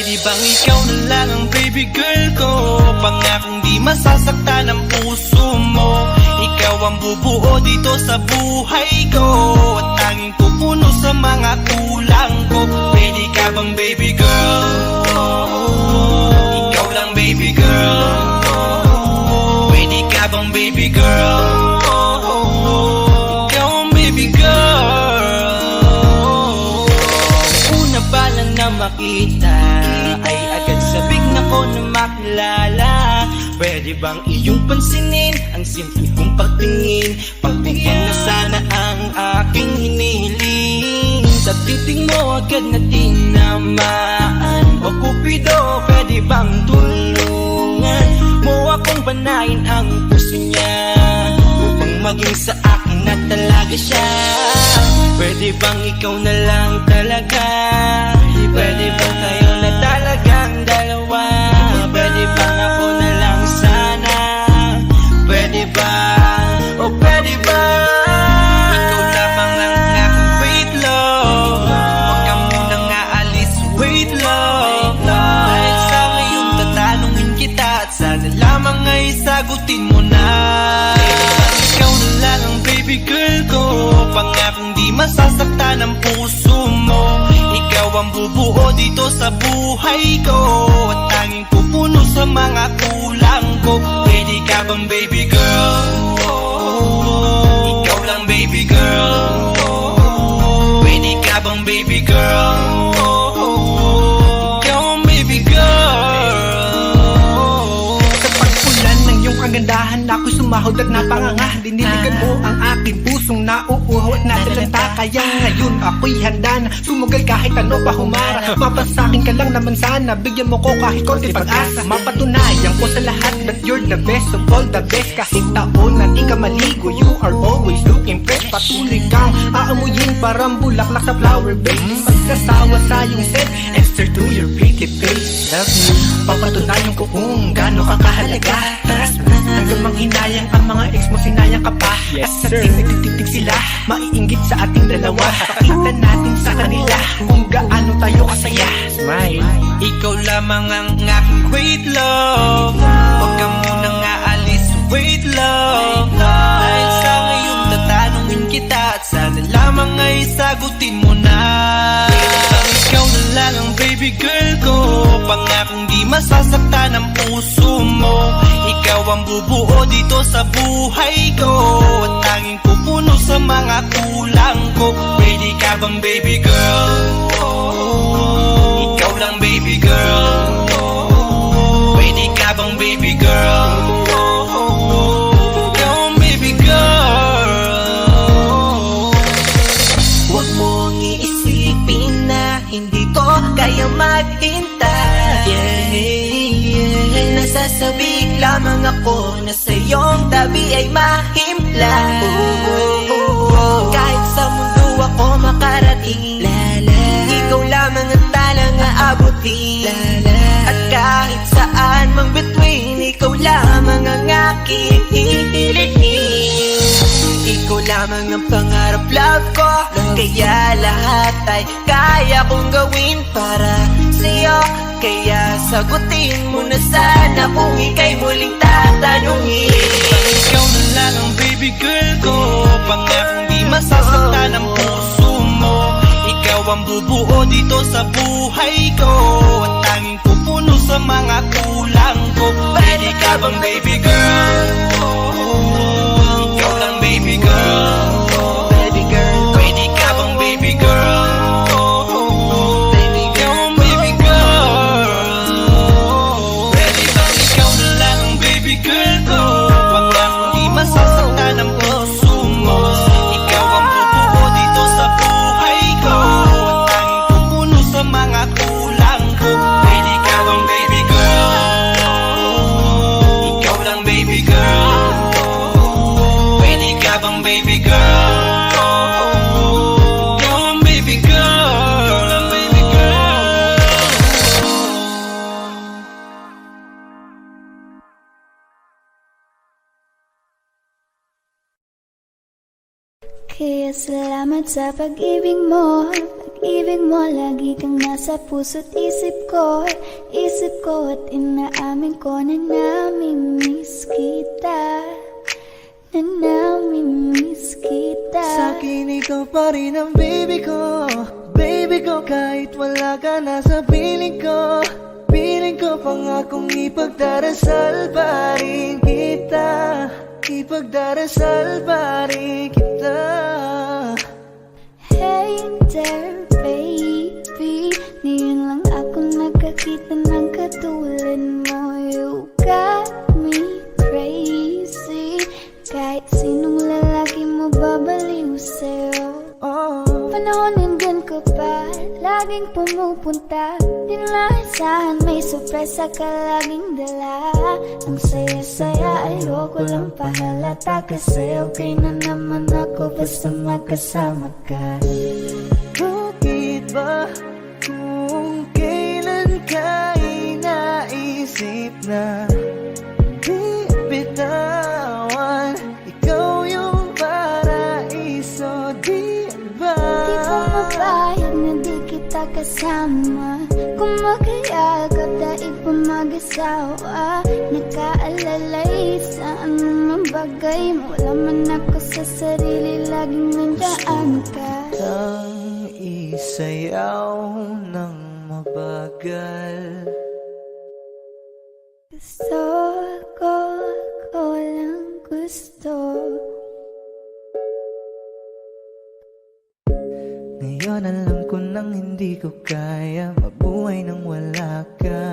Pwede bang ikaw na lang ang baby girl ko? Pangakong di masasaktan ang puso mo. Ikaw ang bubuo dito sa buhay ko, at tanging pupuno sa mga kulang ko. Pwede ka bang baby girl? Ikaw lang baby girl. Pwede ka bang baby girl? Ikaw ang baby girl. Una pa lang na makita ay agad sabik na ko na makilala. Pwede bang iyong pansinin ang simple kong pagtingin? Pagbigyan na sana ang aking hinihiling. Sa titig mo agad na tinamaan. O Cupido, pwede bang tulungan mo akong banayin ang puso niya, upang maging sa akin na talaga siya? Pwede bang ikaw na lang talaga? Pwede bang tayo na talagang dalawa? Pwede bang ako na lang sana? Pwede ba? O pwede ba? Ikaw lamang ang aking wait love. Huwag ka munang aalis, wait love. Dahil sa ngayon tatanungin kita, at sana lamang ay sagutin mo na. Ikaw na lang ang baby girl ko. Pangakong di masasaktan ang puso mo. Ikaw ang bubuo dito sa buhay ko, at tanging pupuno sa mga kulang ko. Pwede ka bang baby girl? Ikaw lang baby girl. Pwede ka bang baby girl? Ikaw ang baby girl. Sa pagpulan ng iyong kagandahan, ako'y sumahod at napanganga. Diniligan mo ang aking pusong nauuhaw at natalanta. Kaya ngayon ako'y handa na sumugal kahit ano pa humara. Mapasakin ka lang naman sana, bigyan mo ko kahit konti pag-asa. Mapatunayan ko sa lahat that you're the best of all the best. Kahit taon na di ka maligo, you are always looking fresh. Patuloy kang aamuyin parang bulaklak sa flower bed. Magkasawa sa iyong set, Esther to your pretty face. Love me, papatunayan ko kung gaano ka kahalaga. Trust me, hanggang manghinayang ang mga ex mo, sinayang ka pa. Yes, at sa sir. titig sila, maiinggit sa ating dalawa. Pakita natin sa kanila kung gaano tayo kasaya. Smile. Ikaw lamang ang aking wait love. Huwag ka munang aalis, wait love. Dahil sa ngayon tatanungin kita, at sana lamang ay sagutin mo na. Ikaw na lang ang baby girl ko. Pangakong di masasaktan ang puso mo. Ikaw ang bubuo dito sa buhay ko, at tanging pupuno sa mga kulang ko. Pwede ka bang baby girl? Ikaw lang baby girl. Pwede ka bang baby girl? Ikaw ang baby girl. Huwag mong iisipin na hindi ko kaya maghintay. Nasasabik lamang ako na sa iyong tabi ay mahimpla. Kahit sa mundo ako makarating, ikaw lamang ang talang aabutin. At kahit saan mang between, ikaw lamang ang aking hihilihin. Ikaw lamang ang pangarap, love ko. Kaya lahat ay kaya kong gawin para sa'yo. Kaya sagutin mo na sana kung ika'y muling tatanungin. Ikaw na lang ang baby girl ko. Pangakong di masasaktan ang puso mo. Ikaw ang bubuo dito sa buhay ko, at tanging pupuno sa mga kulang ko. Pwede ka bang baby girl? Ikaw lang baby girl. Baby girl, Pwede ka bang baby girl? baby Ikaw girl, ang baby girl. Pwede bang ikaw na lang ang baby girl ko? Pangakong di masasaktan ang puso mo. Ikaw ang bubuo dito sa buhay ko, at tanging pupuno sa mga kulang ko. Pwede ka bang baby girl? Ikaw lang baby girl. Pwede ka bang baby girl? Ikaw ang baby girl. Ang baby girl. Kaya salamat sa pag-ibig mo. pag-ibig mo lagi kang nasa puso't isip ko at inaamin ko na namimiss kita, na namimiss kita. Sa'kin ikaw pa rin ang baby ko, baby ko, kahit wala ka na sa piling ko. Piling ko pangakong ipagdarasal pa rin kita, ipagdarasal pa rin kita. Hey there baby, ngayon lang ako nakakita ng katulad mo. You got me crazy, kahit sinong lalaki mo babaliw sa'yo. Panahon nandun ko pa, laging pumupunta. Di nalasahan, may sorpresa ka laging dala. Ang saya-saya, ayoko lang pahalata, kasi okay na naman ako basta magkasama ka. Bakit ba kung kailan ka inaisip na di bitawan? Ikaw yung paraiso, di ba? Di ko mapayag na di kita kasama. Kung magkayagap daig pa mag-asawa, nakaalalay sa anumang bagay. Wala man ako sa sarili, laging nandaan ka. Ang isayaw ng mabagal. Gusto ko lang gusto. Ngayon alam ko nang hindi ko kaya mabuhay nang wala ka.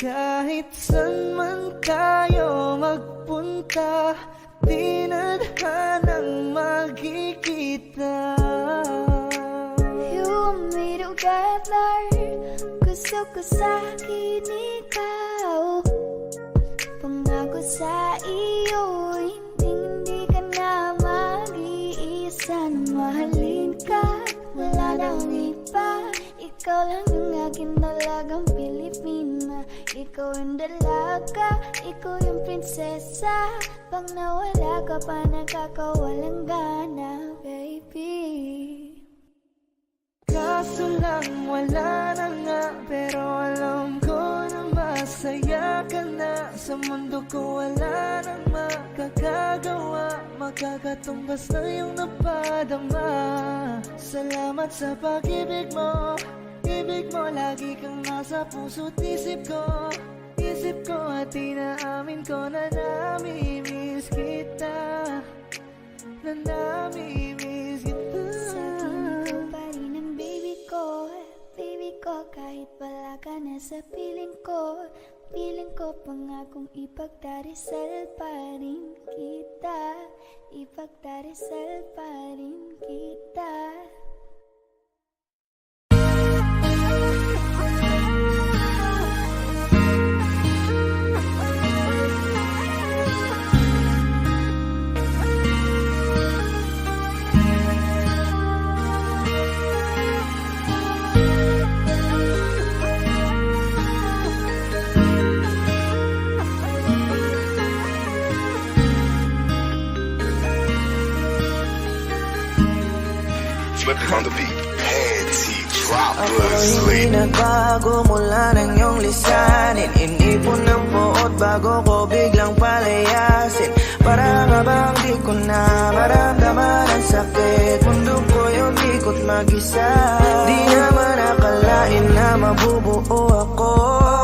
Kahit saan man tayo magpunta, di na hanang magkikita. You want me together, gusto ko sa'kin ikaw. Pangako sa iyo, hindi ka na mag-iisa. Mahalin ka, wala nang iba. Ikaw lang yung aking dalagang Pilipina. Ikaw yung dalaga, ikaw yung prinsesa. Pag nawala ka pa, nakakawalang gana, baby. Kaso lang wala na nga, pero alam ko na masaya ka na. Sa mundo ko wala nang makakagawa, makakatumbas na yung napadama. Salamat sa pag-ibig mo, ibig mo, lagi kang nasa puso't isip ko. Isip ko at inaamin ko na namimiss kita, na namimiss kita. Baby ko, kahit wala ka na sa piling ko pangakong ipagdarasal pa rin kita, ipagdarasal pa rin kita. Flipping on the beat, panty droppers. Ako'y nagbago mula ng iyong lisanin. Inipon ng buot bago ko biglang palayasin. Para nga bang di ko na maramdaman ang sakit. Mundo ko yung ikot mag-isa. Di naman akalain na mabubuo ako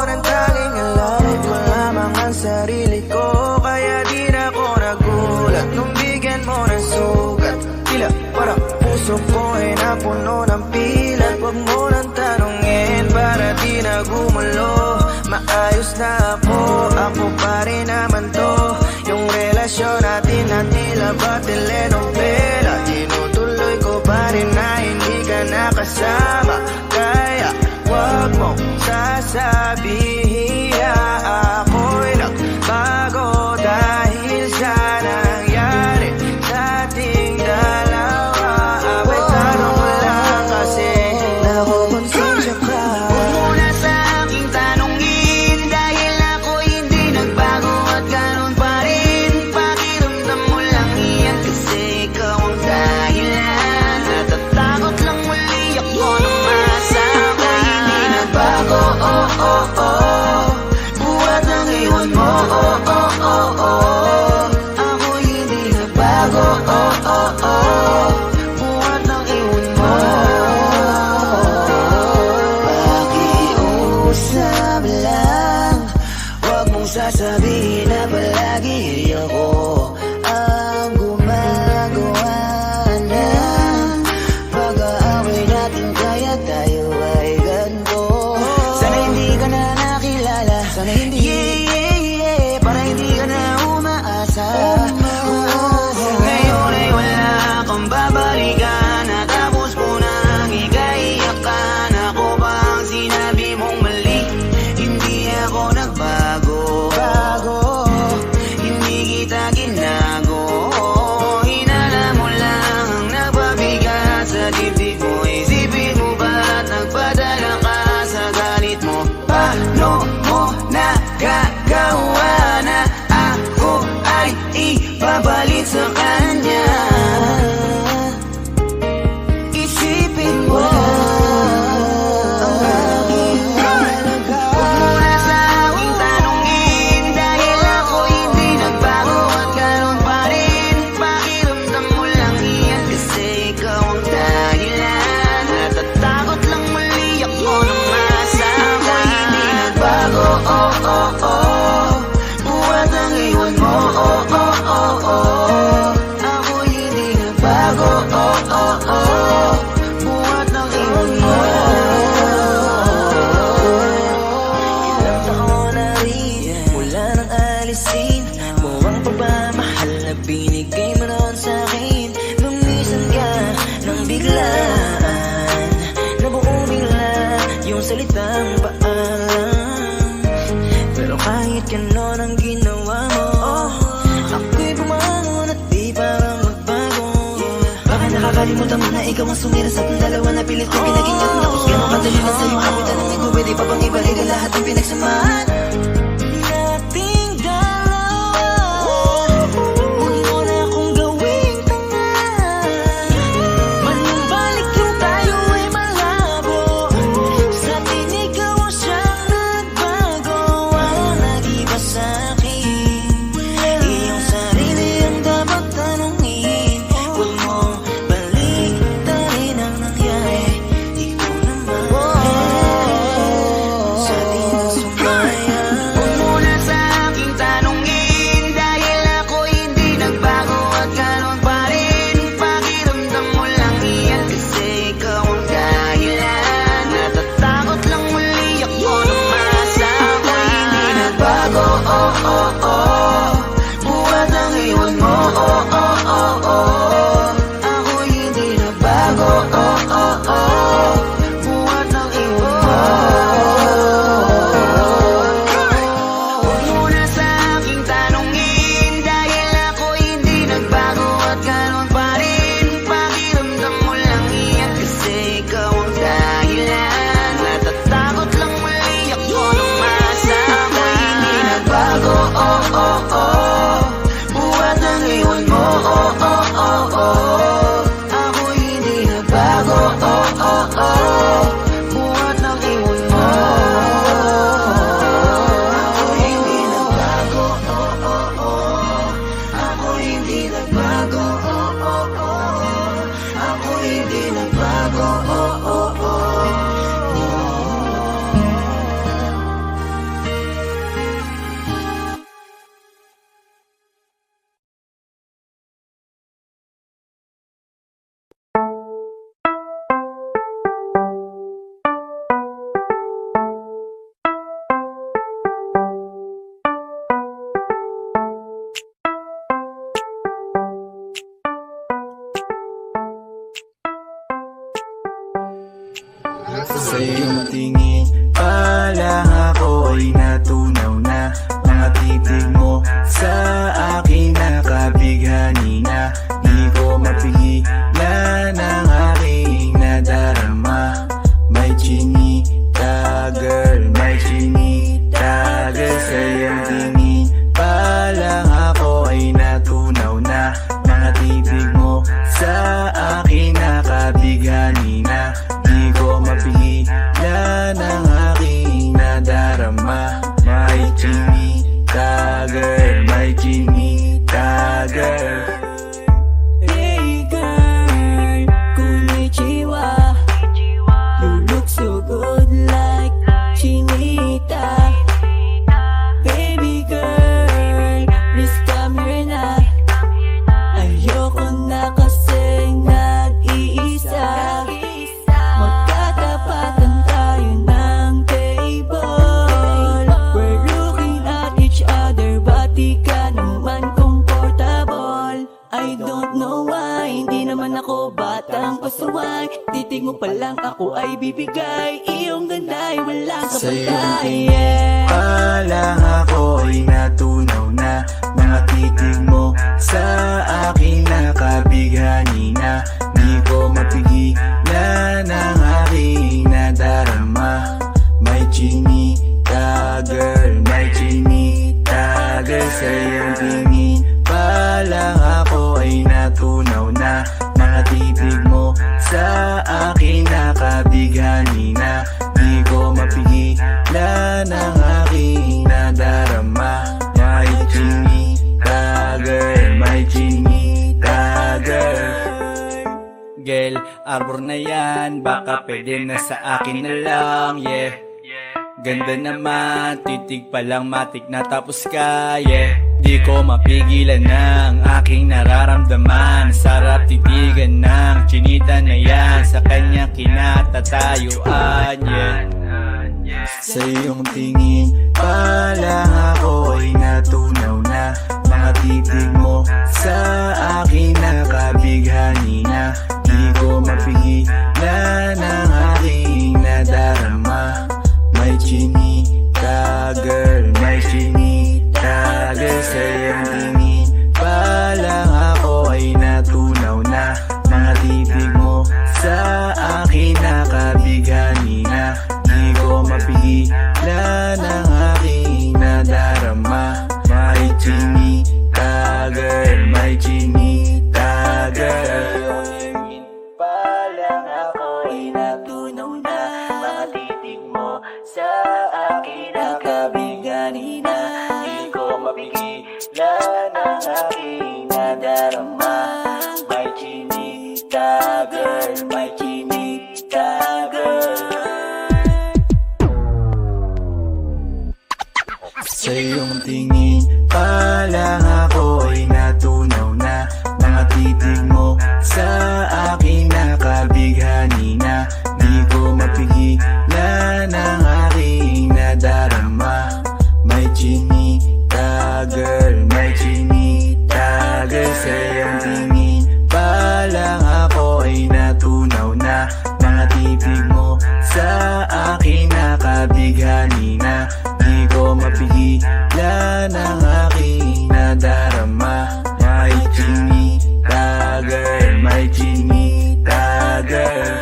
ng tanging alawit ko lamang ang sarili ko. Kaya di na ako nagulat nung bigyan mo ng sugat. Tila parang puso ko ay napuno ng pilat. Huwag mo nang tanongin para di na gumulo. Maayos na ako pa rin naman to. Yung relasyon natin na tila ba telenovela. Tinutuloy ko pa rin na hindi ka nakasama. Kaya huwag mong sasabihin na ako'y nagbago dahil sa nangyari sa ating dalawa. Abay tanong lang kasi nakukonsensya ka. Huwag mo na sa aking tanongin, dahil ako hindi nagbago at ganun pa rin. Pakiramdam mo lang yan kasi ikaw ang dahilan. Natatakot lang muli ako Buhat ng iwan mo. Pakiusap lang, huwag mong sasabihin na palagi ako ang gumagawa ng pag-aaway natin, kaya tayo ay ganito. Sana hindi ka na nakilala, sana hindi para hindi ka na umaasa. Ngayon ay wala kang babalikan, natapos ko nang ikaiyakan. Ako ba ang sinabi mong mali? Hindi ako nagbago, hindi kita ginago. Hinala mo lang ang nagpabigat sa dibdib mo. Isipin mo ba't nagpadala ka sa galit mo? Paano mo nagagawa na ako ay ipapalit sa kanya? Isipin mo ang aking halaga. Huwag mo na sa aking tanungin, dahil ako hindi nagbago at ganun pa rin. Pakiramdam mo lang iyan kasi ikaw ang dahilan. Natatakot lang muli ako nung masama. Hindi nagbago, buhat ang iwan mo. Ako hindi nagbago, buhat ng iwan mo. Ilang taon na rin mula nang alisin mo ang pagmamahal na binigay mo noon sa'kin. Lumisan ka nang biglaan, nabuo bigla yung salitang paalam. Pero kahit ganon ang ginawa mo, ako'y bumangon at di parang magbago. Baka nakakalimutan mo na ikaw ang sumira sa ating dalawa, na pilit ko pinagingat. Tapos ganun kadali na sa'yo ako, tanongin ko pwede pa bang ibalik ang lahat ng pinagsamahan nating dalawa? Huwag mo na akong gawing tanga, manumbalik yung tayo ay malabo. Sa atin ikaw ang siyang nagbago, walang nag-iba sa'kin. Iyong sarili ang dapat tanungin, huwag mong baliktarin ang nangyari. Ikaw naman sa atin ang sumaya. Huwag mo na sa aking tanungin, dahil ako hindi nagbago at ganun pa rin. Pakiramdam mo lang iyan kasi ikaw ang dahilan. Natatakot lang muli ako nung masama. Hindi nagbago, buhat ang iwan mo. Ako hindi nagbago, buhat ng iwan mo. Huwag mo na sa aking tanungin, dahil ako hindi nagbago at ganun pa rin. Pakiramdam mo lang iyan kasi ikaw ang dahilan. Natatakot lang muli ako nung masama. Hindi nagbago, buhat ang iwan mo. Ako hindi nagbago, buhat ng iwan mo. Ako hindi nagbago, ako hindi nagbago, ako hindi nagbago. Sa iyong tingin pa lang ako ay natunaw na. Mga titig mo sa akin nakabighani na. Di ko mapigilan ang aking nadarama. May chinita girl, may chinita girl. Sa iyong tingin pa lang ako ay natunaw na. Mga titig mo sa akin nakabighani na. Di ko mapigilan naman ako batang pasaway. Titig mo pa lang ako ay bibigay. Iyong ganda'y walang Sa iyong kapatay. tingin pa lang ako ay natunaw na. Mga titig mo sa akin nakabighani na. Di ko mapigilan ang aking nadarama. May chinita girl, may chinita girl. Sa iyong tingin pa lang ako ay natunaw na. Mga titig mo sa akin nakabighani na. Di ko mapigilan ang aking nadarama. May chinita girl, may chinita girl. Girl, arbor na yan, baka pwede na sa akin na lang, yeah. Ganda naman, titig pa lang matik na tapos ka, yeah. Di ko mapigilan ng aking nararamdaman. Sarap titigan ng chinita na yan, sa kanya kinatatayuan, yeah. Sa iyong tingin pa lang ako ay natunaw na. Mga titig mo sa akin nakabighani na. Di ko mapigilan ang aking nadarama. May chinita girl, may chinita girl. Sa iyong tingin pa lang ako ay natunaw na. Mga titig mo sa akin nakabighani na. Di ko mapigilan ang aking nadarama. May chinita girl, may chinita girl. Pa lang ako ay natunaw na. Mga titig mo sa akin nakabighani na. Di ko mapigilan ang aking nadarama. May chinita girl, may chinita girl. Sa iyong tingin pa lang ako ay natunaw na. Mga titig mo sa akin nakabighani na. Di ko mapigilan ang aking nadarama. May chinita girl, may chinita girl. Sa iyong tingin pa lang ako ay natunaw na. Mga titig mo sa akin nakabighani na. Di ko mapigilan ang aking nadarama. May chinita girl, may chinita girl.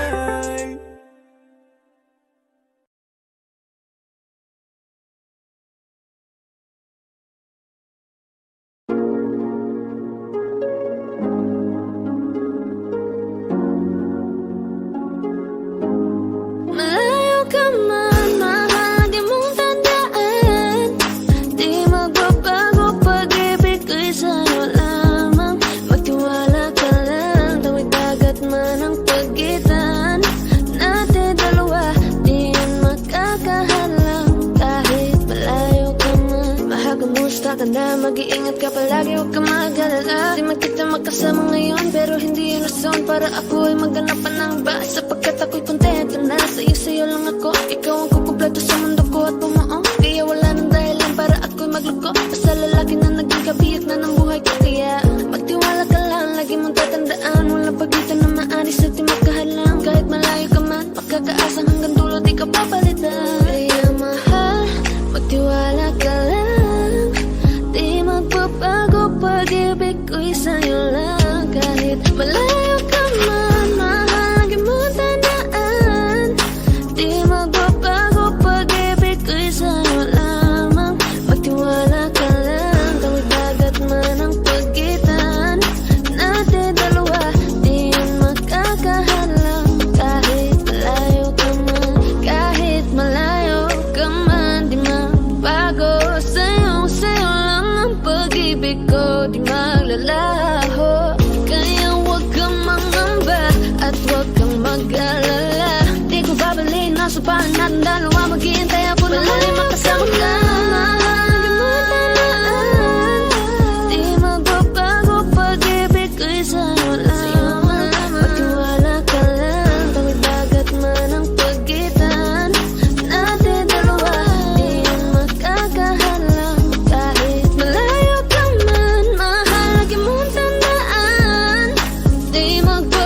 Malayo ka man, mahal, di mong tandaan. Di magbabago, pag-ibig ko'y sa'yo lamang. Magtiwala ka lang, tawid dagat man ang pagitan natin dalawa, di yan makakahalang. Kahit malayo ka man, mahal, kamusta ka na? Mag-iingat ka palagi, huwag ka mag-alala. Di man kita magkasama ngayon, pero hindi yun rason para ako ay maghanap pa ng iba. Sapagkat ako'y kontento na sa'yo lang ako. Ikaw ang kukumpleto sa mundo ko at bumuo. Kaya wala nang dahilan para ako'y magloko. Basta lalaki na naging kabiyak na ng buhay ko. Kaya magtiwala ka lang, lagi mong tatandaan. Walang pagitan na maanis at di magkahalang. Kahit malayo ka man, makakaasang hanggang dulo di ka papalitan. Kaya mahal, magtiwala ka lang. Di magbabago, pag-ibig ko'y sa'yo lang. Kahit malayo ka man, mahal, lagi mong tandaan. Di magbabago, pag-ibig ko'y sa'yo lamang. Magtiwala ka lang, tawid dagat man ang pagitan natin dalawa, di yan makakahalang. Kahit malayo ka man, kahit malayo ka man, di magbago. Sa'yo lang ang pag-ibig ko, di maglalaho. Kaya huwag kang mangamba at huwag kang mag-alala. Di ko babalik, nasa pahan natin dalawa. Maghihintay ako na muli makasama ka. Di magbabago, pag-ibig ko'y sa'yo lamang. Magtiwala ka lang, tawid dagat man ang pagitan natin dalawa, di yan makakahalang. Kahit malayo ka man, mahal, lagi mong tandaan. Di magbabago,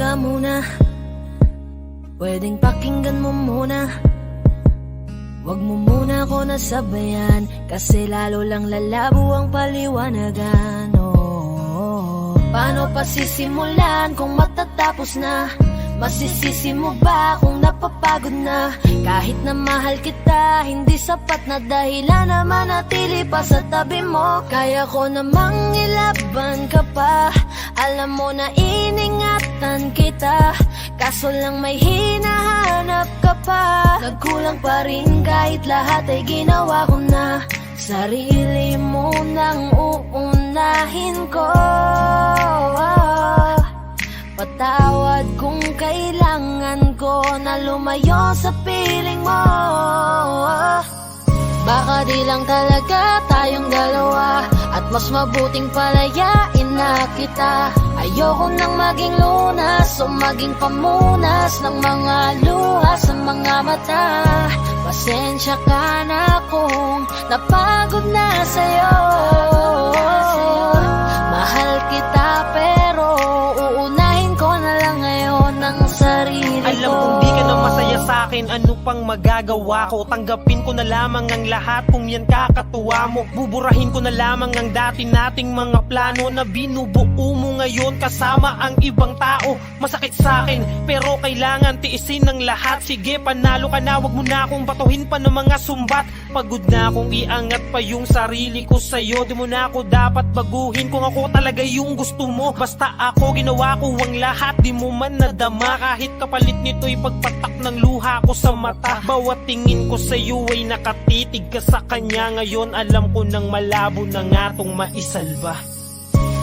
ka muna, pwedeng pakinggan mo muna. Wag mo muna ako nasabayan, kasi lalo lang lalabo ang paliwanagan. Paano pa sisimulan kung matatapos na? Masisisi mo ba kung napapagod na? Kahit na mahal kita, hindi sapat na dahilan na manatili pa sa tabi mo. Kaya ko namang ilaban ka pa, alam mo na iningatan kita, kaso lang may hinahanap ka pa. Nagkulang pa rin kahit lahat ay ginawa ko na. Sarili mo nang uunahin ko. Patawad kung kailangan ko na lumayo sa piling mo. Baka di lang talaga tayong dalawa, at mas mabuting palayain na kita. Ayoko nang maging lunas o maging pamunas ng mga luha sa mga mata. Pasensya ka na kung napagod na sa'yo. Mahal kita pero uunahin ko na lang ngayon ang sarili ko. Alam kong di ka na masaya sa'kin, ano pang magagawa ko? Tanggapin ko na lamang ang lahat kung yan kakatuwa mo. Buburahin ko na lamang ang dati nating mga plano na binubuo mo ngayon kasama ang ibang tao. Masakit sa'kin pero kailangan tiisin ng lahat. Sige, panalo ka na, wag mo na akong batuhin pa ng mga sumbat. Pagod na akong iangat pa yung sarili ko sa'yo. Di mo na ako dapat baguhin kung ako talaga yung gusto mo. Basta ako, ginawa ko ang lahat, di mo man nadama. Kahit kapalit nito'y pagpatak ng luha ko sa mata. Bawat tingin ko sa'yo ay nakatitig ka sa kanya. Ngayon alam ko nang malabo na nga tong maisalba.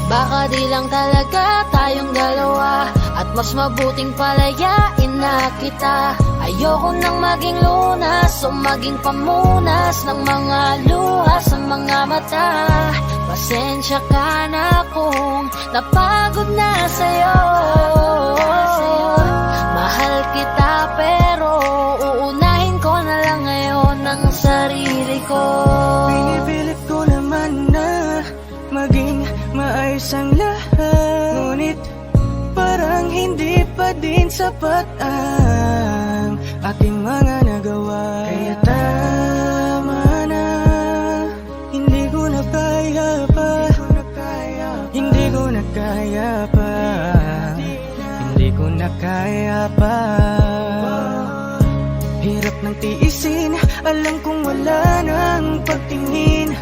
Baka di lang talaga tayong dalawa, at mas mabuting palayain na kita. Ayoko nang maging lunas o maging pamunas ng mga luha sa mga mata. Pasensya ka na kung napagod na sa'yo. Mahal kita pero uunahin ko na lang ngayon ang sarili ko. Pinipilit ko naman na maging maayos ang lahat, ngunit parang hindi pa din sapat ang ating mga nagawa. Kaya tama na, hindi ko na kaya pa, hindi ko na kaya pa, hindi ko na kaya pa. Hirap ng tiisin, alam kong wala nang pagtingin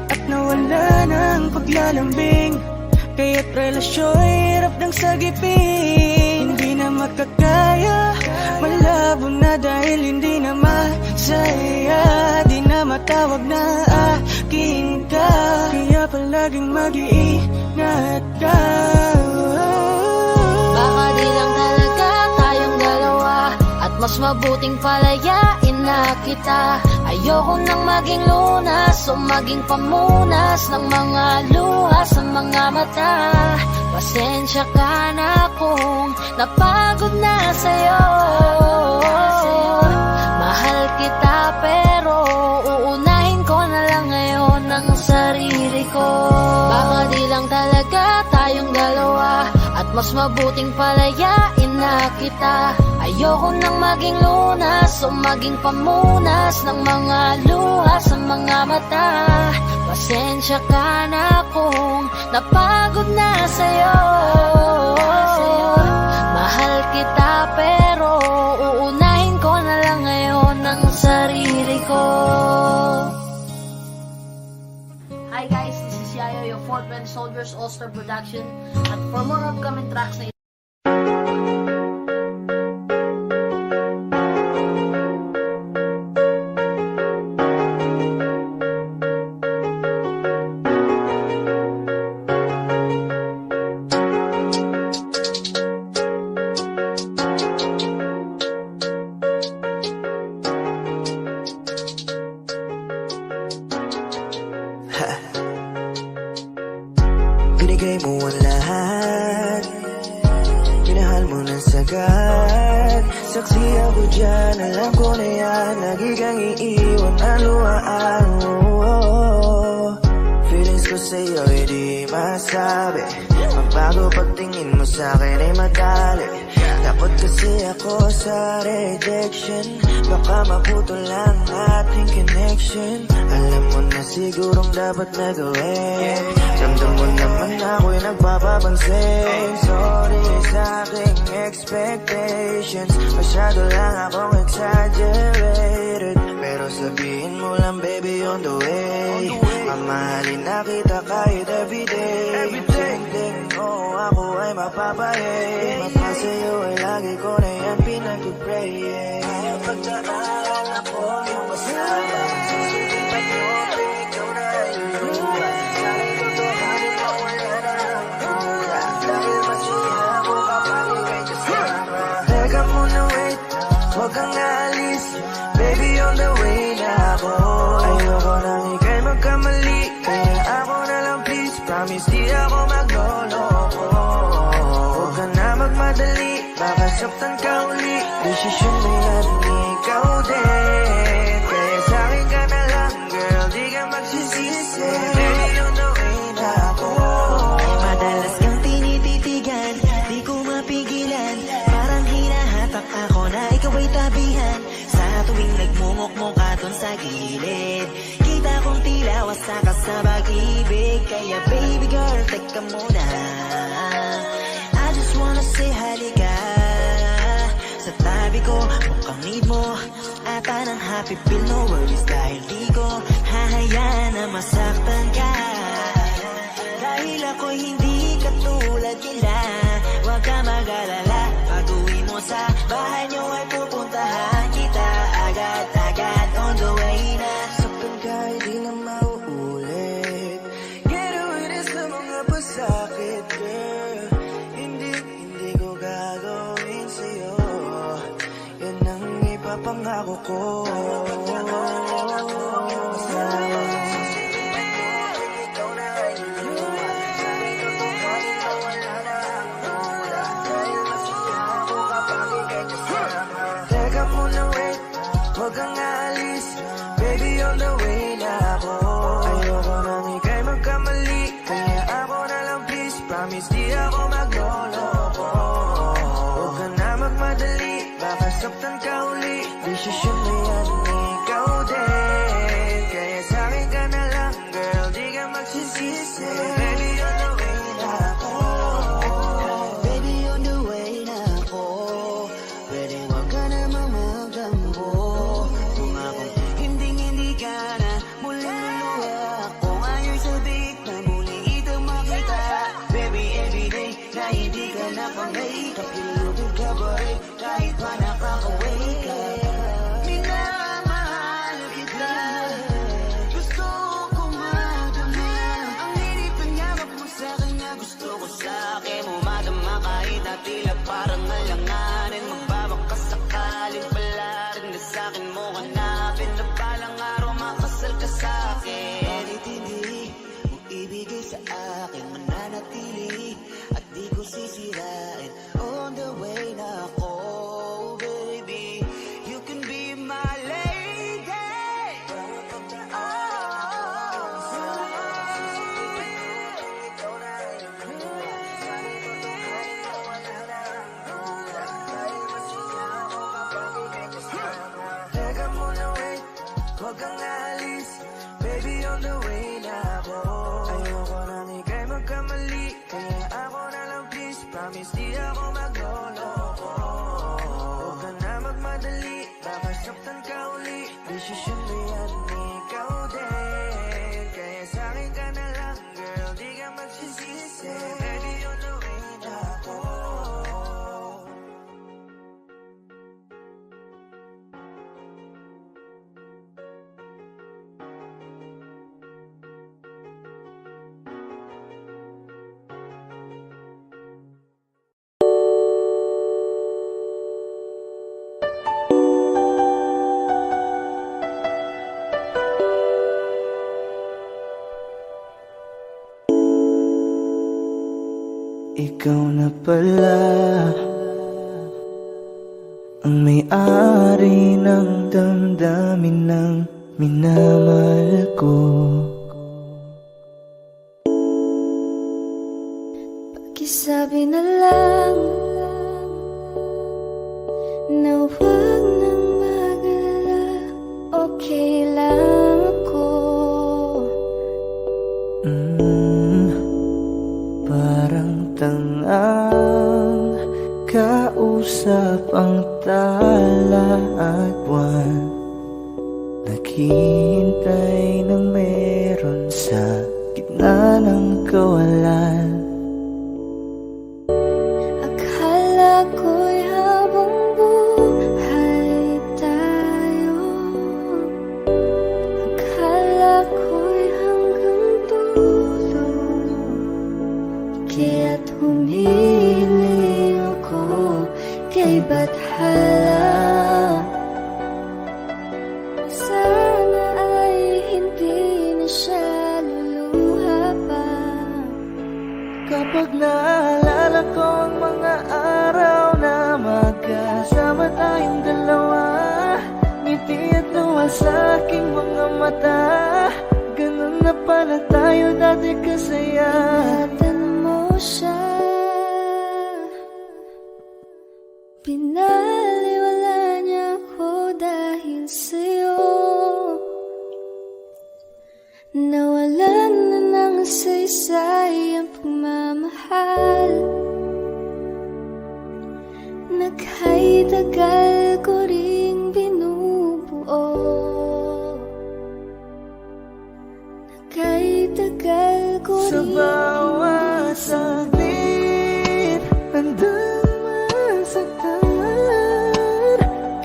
at nawala ng paglalambing. Kaya't relasyo'y hirap ng sagipin. Hindi na makakaya, malabo na dahil hindi na masaya. Di na matawag na akin ka, kaya palaging mag-iingat ka. Baka di lang talaga tayong dalawa, at mas mabuting palayain na kita. Ayoko nang maging lunas o maging pamunas ng mga luha sa mga mata. Pasensya ka na kung napagod na sa'yo. Mahal kita pero uunahin ko na lang ngayon ang sarili ko. Baka di lang talaga tayong dalawa, at mas mabuting palayain na kita. Ayoko nang maging lunas o maging pamunas ng mga luha sa mga mata. Pasensya ka na kung napagod na sa'yo. Mahal kita pero uunahin ko na lang ngayon ang sarili ko. Hi guys, this is Yayo, your Fort Bend Soldiers All-Star Production. At for more upcoming tracks na binigay mo ang lahat, minahal mo ng sagad. Saksi ako dyan, alam ko na yan, lagi kang iiwan ang luhaan. Feelings ko sa'yo, hindi masabi. magbago pagtingin mo sa'kin ay madali. Takot kasi ako sa rejection, baka maputol lang ating connection. Alam mo na sigurong dapat na gawin, ramdam mo naman ako'y nagpapapansin. Sorry sa aking expectations, masyado lang akong exaggerated. Pero sabihin mo lang baby on the way, mamahalin na kita kahit everyday. Everything mo ako ay mapapayay, mapasayo ay lagi ko na yan pinag-pray. Pagdaan ako yung masaya, susulipan mo ikaw na iluluwa. Sana'y totohanin mo wala na ang hula, dahil masaya ako kapag ika'y kasama. Teka muna wait, huwag kang aalis, baby on the way na ako. Ayoko nang ika'y magkamali, kaya ako na lang please, promise di ako magloloko. Huwag ka na magmadali, baka saktan ka uli, desisyon mo yan ikaw din. Kaya sa'kin ka na lang girl, di ka magsisisi, baby on the way na ako. Madalas kang tinititigan, di ko mapigilan, parang hinahatak ako na ikaw ay tabihan. Sa tuwing nagmumukmuk ka dun sa gilid, kita kong tila wasak ka sa pag-ibig. Kaya baby girl, teka muna, I just wanna say halika sa tabi ko, mukhang need mo ata ng happy pill, no worries, dahil di ko hahayaan na masaktan ka. Dahil ako'y hindi katulad nila, huwag ka mag-alala, pag-uwi mo sa bahay nyo ay pupuntahan kita agad-agad on the way na. Saktan ka, hindi na mauulit, get away na sa mga pasakit, girl. Hindi ko gagawin sa'yo, yan ang ipapangako ko. Teka muna wait, huwag kang aalis, baby on the way na ako. Ayoko nang ika'y magkamali, kaya ako na lang please, promise di ako magloloko. Huwag ka na magmadali, baka saktan ka uli, desisyon mo yan ikaw din. Kaya sa'kin ka na lang girl, di ka magsisisi, baby on the way na ako. Baby on the way na ako, pwede wag ka na mamagdambo. Kung akong hindi ka na muling luluha, kung ayaw sabik na muling ito makita. Baby everyday na hindi ka na pangay, kapilugod ka ba rin kahit pa nakaka-wake ka. Minamahal kita, gusto ko madama ang hirip ng yakap mo sa kanya. Gusto ko sa akin mo madama kahit na tila parang alanganin. Magbabakas sakaling pala rin na sa'kin mo hanapin, na balang araw makasal ka sa'kin. Bakit hindi mo ibigay sa akin, mananatili at di ko sisirain. On the way na ako, baby, you can be my lady. Teka muna wait, huwag kang aalis, baby on the way na ako. Ayoko nang ika'y magkamali, kaya ako na lang please, promise di ako magloloko. Huwag ka na magmadali, baka saktan ka uli, desisyon mo yan ikaw din. Kaya sa'kin ka na lang girl, di ka magsisisi, baby on the way na ako. Ikaw na pala ang may-ari ng damdamin ng minamahal ko. Sabi na lang na huwag nang mag-alala, okay lang ako. Parang tangang kausap ang tala at buwan, naghihintay ng meron sa gitna ng kawalan. Akala ko'y habang buhay tayo, akala ko'y hanggang dulo, kaya't humiling ako kay Bathala. Sana ay hindi na siya luluha pa. Kapag naalala ko ang mga araw na magkasama tayong dalawa, ngiti at luha sa aking mga mata, ganun na pala tayo dati kasaya. Ingatan mo siya, pinaliwala niya ako dahil sa'yo. Nawalan na ng saysay ang pagmamahal, nagha'y tagal ko ring binubuo, nagha'y tagal ko Sa ring bawat saglit, handang masaktan,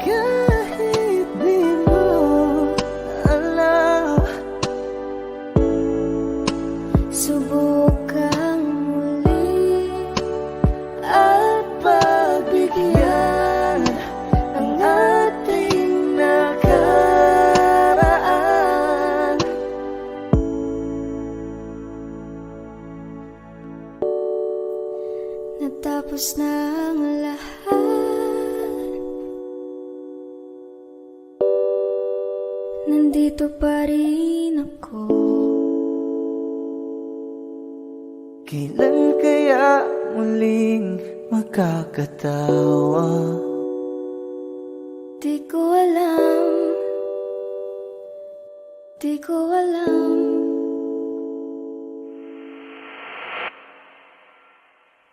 kahit di mo alam. subukang muli at pagbigyan ang ating nakaraan. Natapos na ang lahat, nandito pa rin ako. Kailan kaya muling makakatawa? Di ko alam, di ko alam.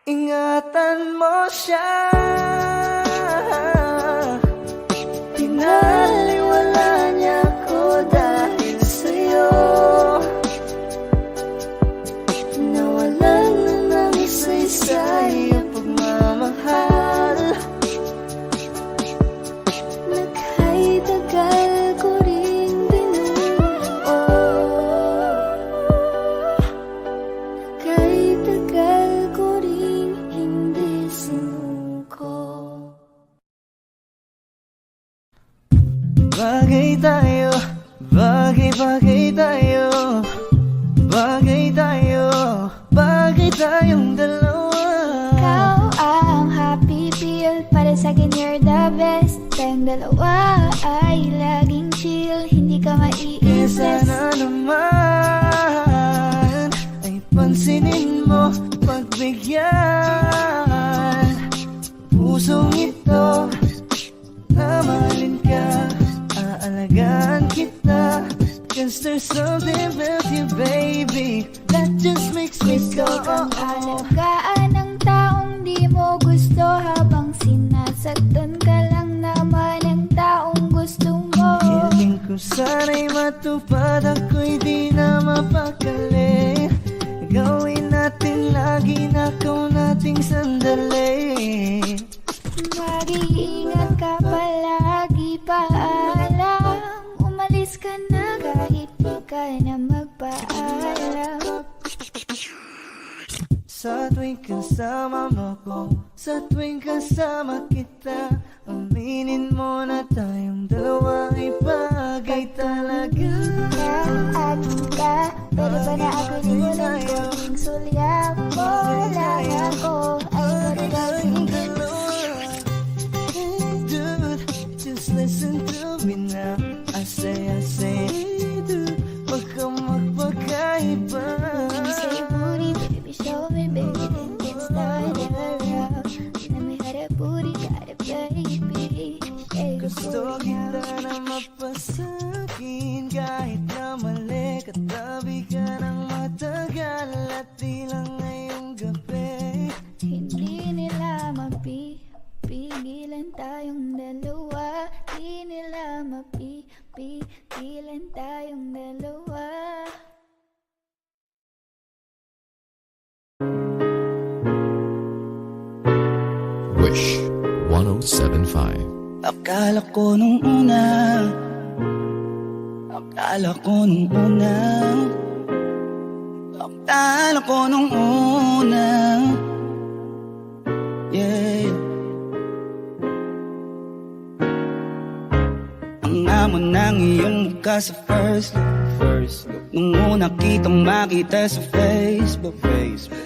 Ingatan mo siya, pinaliwala niya ako dahil sa'yo. Nawalan na ng saysay Ang pagmamahal, nagha'y tagal ko ring binuo, nagha'y tagal ko ring hindi sinuko. bagay tayo, bagay tayo, bagay tayo, bagay tayong dalawa. Ikaw ang happy pill, para sa'kin you're the best. Tayong dalawa ay laging chill, hindi ka Eh mai-stress. sana naman ay pansinin mo, pagbigyan pusong ito, namalin ka, aalagaan kita. 'Cause there's something about you, baby, that just makes me go Ang alagaan ng taong di mo gusto, habang sinasaktan ka lang naman ng taong gusto mo. Hiling ko sana'y matupad, ako'y di na mapakali. Gawin natin lagi na ikaw nating sandali. Mag-iingat ka palagi, paalam. Umalis ka na kahit di ka na magpaalam. Sa tuwing kasama mo ko, sa tuwing kasama kita, aminin mo na tayong dalawa ay bagay talaga. Akin ka, pwede ba na ako nimulan ko? Ang sulya mo lang ako ay gagawin. Dude, just listen to me now. I say, dude, wag kang magpakaiba. When you say booty, baby, show me, baby, then get started. Di ka nang matagal at di lang ngayong gabi. Hindi nila mapipigilan tayong dalawa. Di nila mapipigilan tayong dalawa. Wish 1075. Akala ko nung una, akala ko nung una, akala ko nung una, yeah. Ang amon ng iyong mukha sa first look, nung una kitang makita sa Facebook.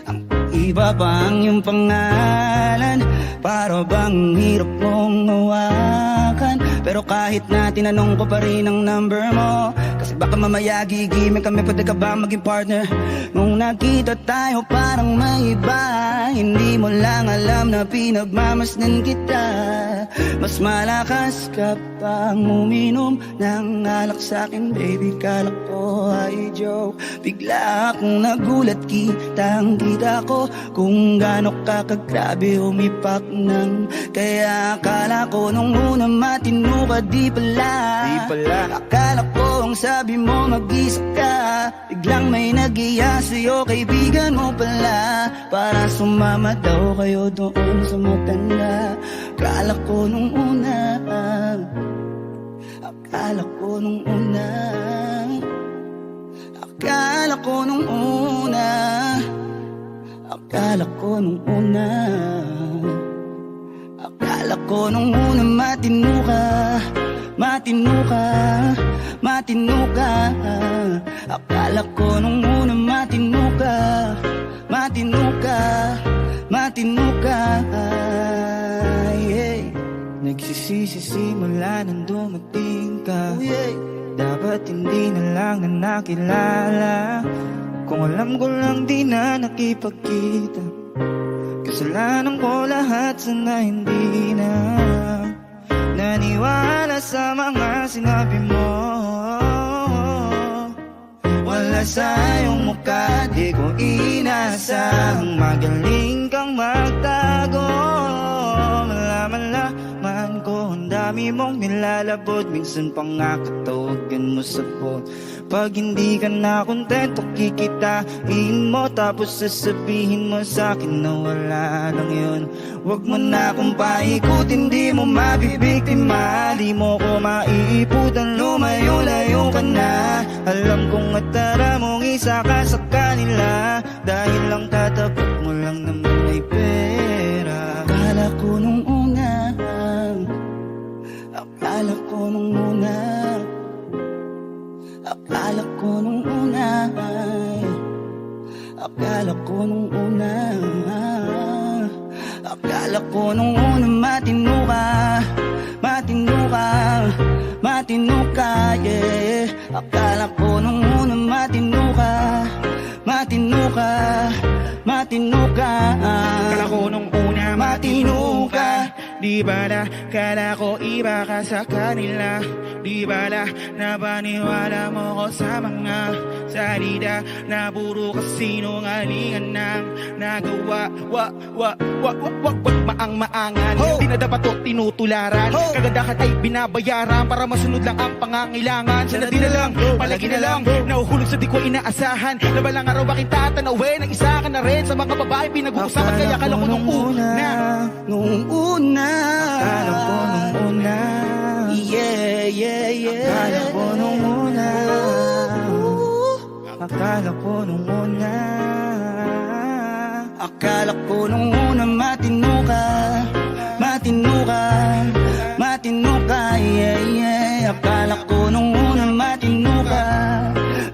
Ang iba pa ang iyong pangalan, para bang hirap mong hawakan. Pero kahit na tinanong ko pa rin ang number mo, kasi baka mamaya gigimik kami, pwede ka ba maging partner? Nung nakita tayo parang may iba, hindi mo lang alam na pinagmamasdan kita. Mas malakas ka pang uminom ng alak sa'kin, baby, kala ko ay joke. Bigla akong nagulat, kitang-kita ko kung gaano ka kagrabe umipak nang. Kaya akala ko nung una matino ka, di pala. Akala ko ang sabi mo mag-isa ka, biglang may nag-iya sa'yo, kaibigan mo pala. Para sumama daw kayo doon sa matanda. Akala ko nung una, akala ko nung una, akala ko nung una, akala ko nung una, akala ko nung una matino ka, matino ka, matino ka. Akala ko nung una matino ka, matino ka, matino ka, yeah. Nagsisisi simula nang dumating ka, dapat hindi na lang na nakilala. Kung alam ko lang di na nakipagkita, kasalanan ko lahat, sana hindi na naniwala sa mga sinabi mo. Wala sa iyong mukha, di ko inasahang magaling kang magtago. Malaman ko ang dami mong nilalabot, minsan pa nga katawagan mo sa phone. Pag hindi ka na kontento, kikitain mo, tapos sasabihin mo sa'kin na wala lang yun. Huwag mo na akong paikutin, di mo mabibiktima. Di mo ko maiiputan, lumayo-layo ka na. Alam kong matara mong isa ka sa kanila, dahil lang tatapot mo lang naman may pera. Akala ko nung una, akala ko nung una, akala ko nung una, akala ko nung una, akala ko nung una matino ka, matino ka, matino ka, yeah. Akala ko nung una matino ka, matino ka, matino ka. Akala ko nung una matino ka, di ba na kala ko iba ka sa kanila? Di ba na paniwala mo ko sa mga salita na puro kasinungalingan ng nagawa? Wag maang-maangan, di na dapat to tinutularan. Kagandahan ay binabayaran para masunod lang ang pangangailangan. Sana di na lang, palagi na lang nahuhulog sa di ko inaasahan, na balang araw aking tatanawin, nag-isa ka na rin sa mga babae pinag-uusapan. Kaya akala ko nung una, nung una, akala ko nung una, yeah, yeah, yeah. Akala ko nung una, akala ko nung una, akala ko nung una matino ka, matino ka, matino ka, yeah, yeah. Akala ko nung una matino ka,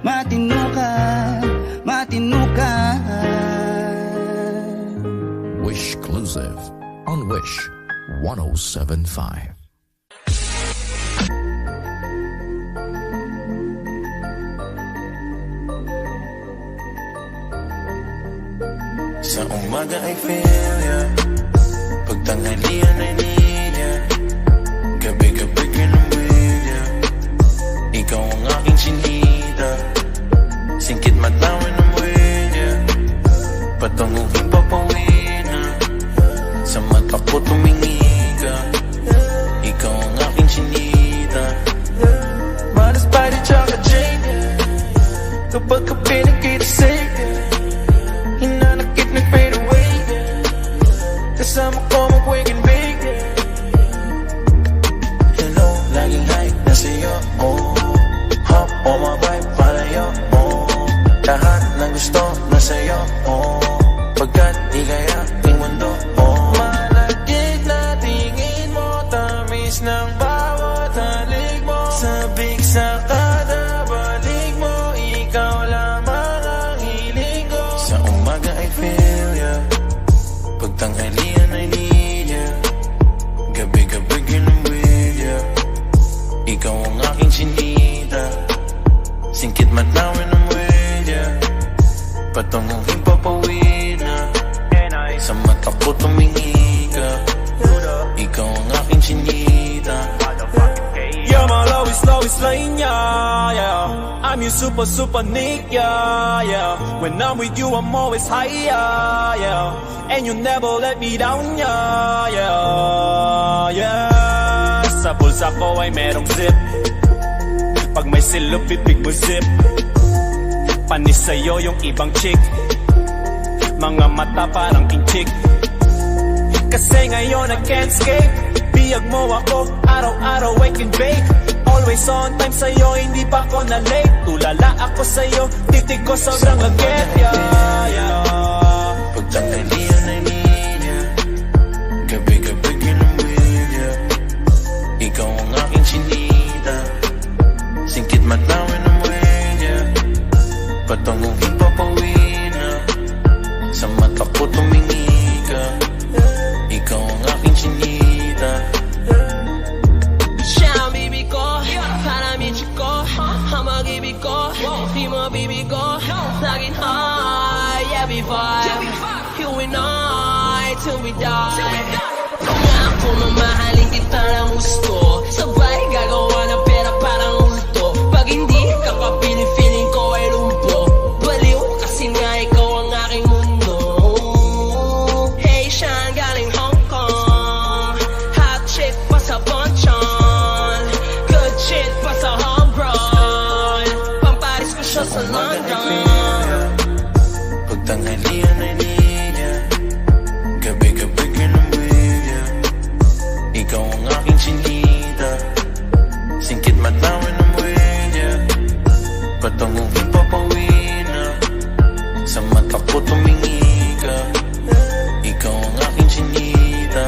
matino ka, matino ka. Wish Exclusive on Wish 1075. Sa umaga ay feel ya, pagtanghalian ay need ya, gabi-gabi ka ng will ya. Ikaw ang aking sinita, singkit kita say hinanakit nag-fade away kasama ko mag-wake and bake. Hello, laging high na sa'yo, oh. Hop on my vibe para yo, oh. Lahat ng gusto na sa'yo, oh. Pagkat di kaya ting mundo, oh. Malagkit na tingin mo, tamis ng bawat halik mo. Sabik sa kada balik mo, ikaw lamang ang hiling ko. Sa umaga I feel ya, pagtanghalian I need ya. Gabi-gabi I'm with ya. Ikaw ang aking sinita, singkit mata when I'm with ya. Patunguhin papawid na, sa mata ko tumingi ka. Ikaw ang aking sinita. You're my lowest lane, yeah, yeah. I'm your super Nick, yeah, yeah. When I'm with you, I'm always higher, yeah. And you never let me down, yeah, yeah, yeah. Sa bulsa ko ay merong zip. Pag may silop, bibig mo zip. Panis sa'yo yung ibang chick. Mga mata parang inchik. Kasi ngayon I can't escape. Biyag mo ako, araw-araw I can bake. Always on time sa'yo, hindi pa ako na late. Tulala ako sa'yo, titig ko sobrang lagit, yeah, yeah. Pagtanghalian I need ya, gabi-gabi I'm with ya. Ikaw ang aking sinita, singkit mata when I'm with ya. Patunguhin papawid na, sa mata ko tumingi ka. Ikaw ang aking sinita. Siya ang bibi ko, para michi ko, ang mag-ibig ko, di mo bibi ko, laging high, every vibe, you and I, till we die. Kung ako mamahalin kita ng gusto, sabay gagawa ng pera parang ulto. Pag hindi ka kapiling, feeling ko ay lumpo. Baliw kasi nga ikaw ang aking mundo. Hey, siya ang galing Hong Kong, hot chick pa sa Bonchon, good shit pa sa home run, pamparis ko siya sa London. Pagtanghalian I need ya, gabi-gabi I'm with ya. Ikaw ang aking sinita, singkit mata when I'm with ya. Patunguhin papawid na, sa mata ko tumingi ka. Ikaw ang aking sinita.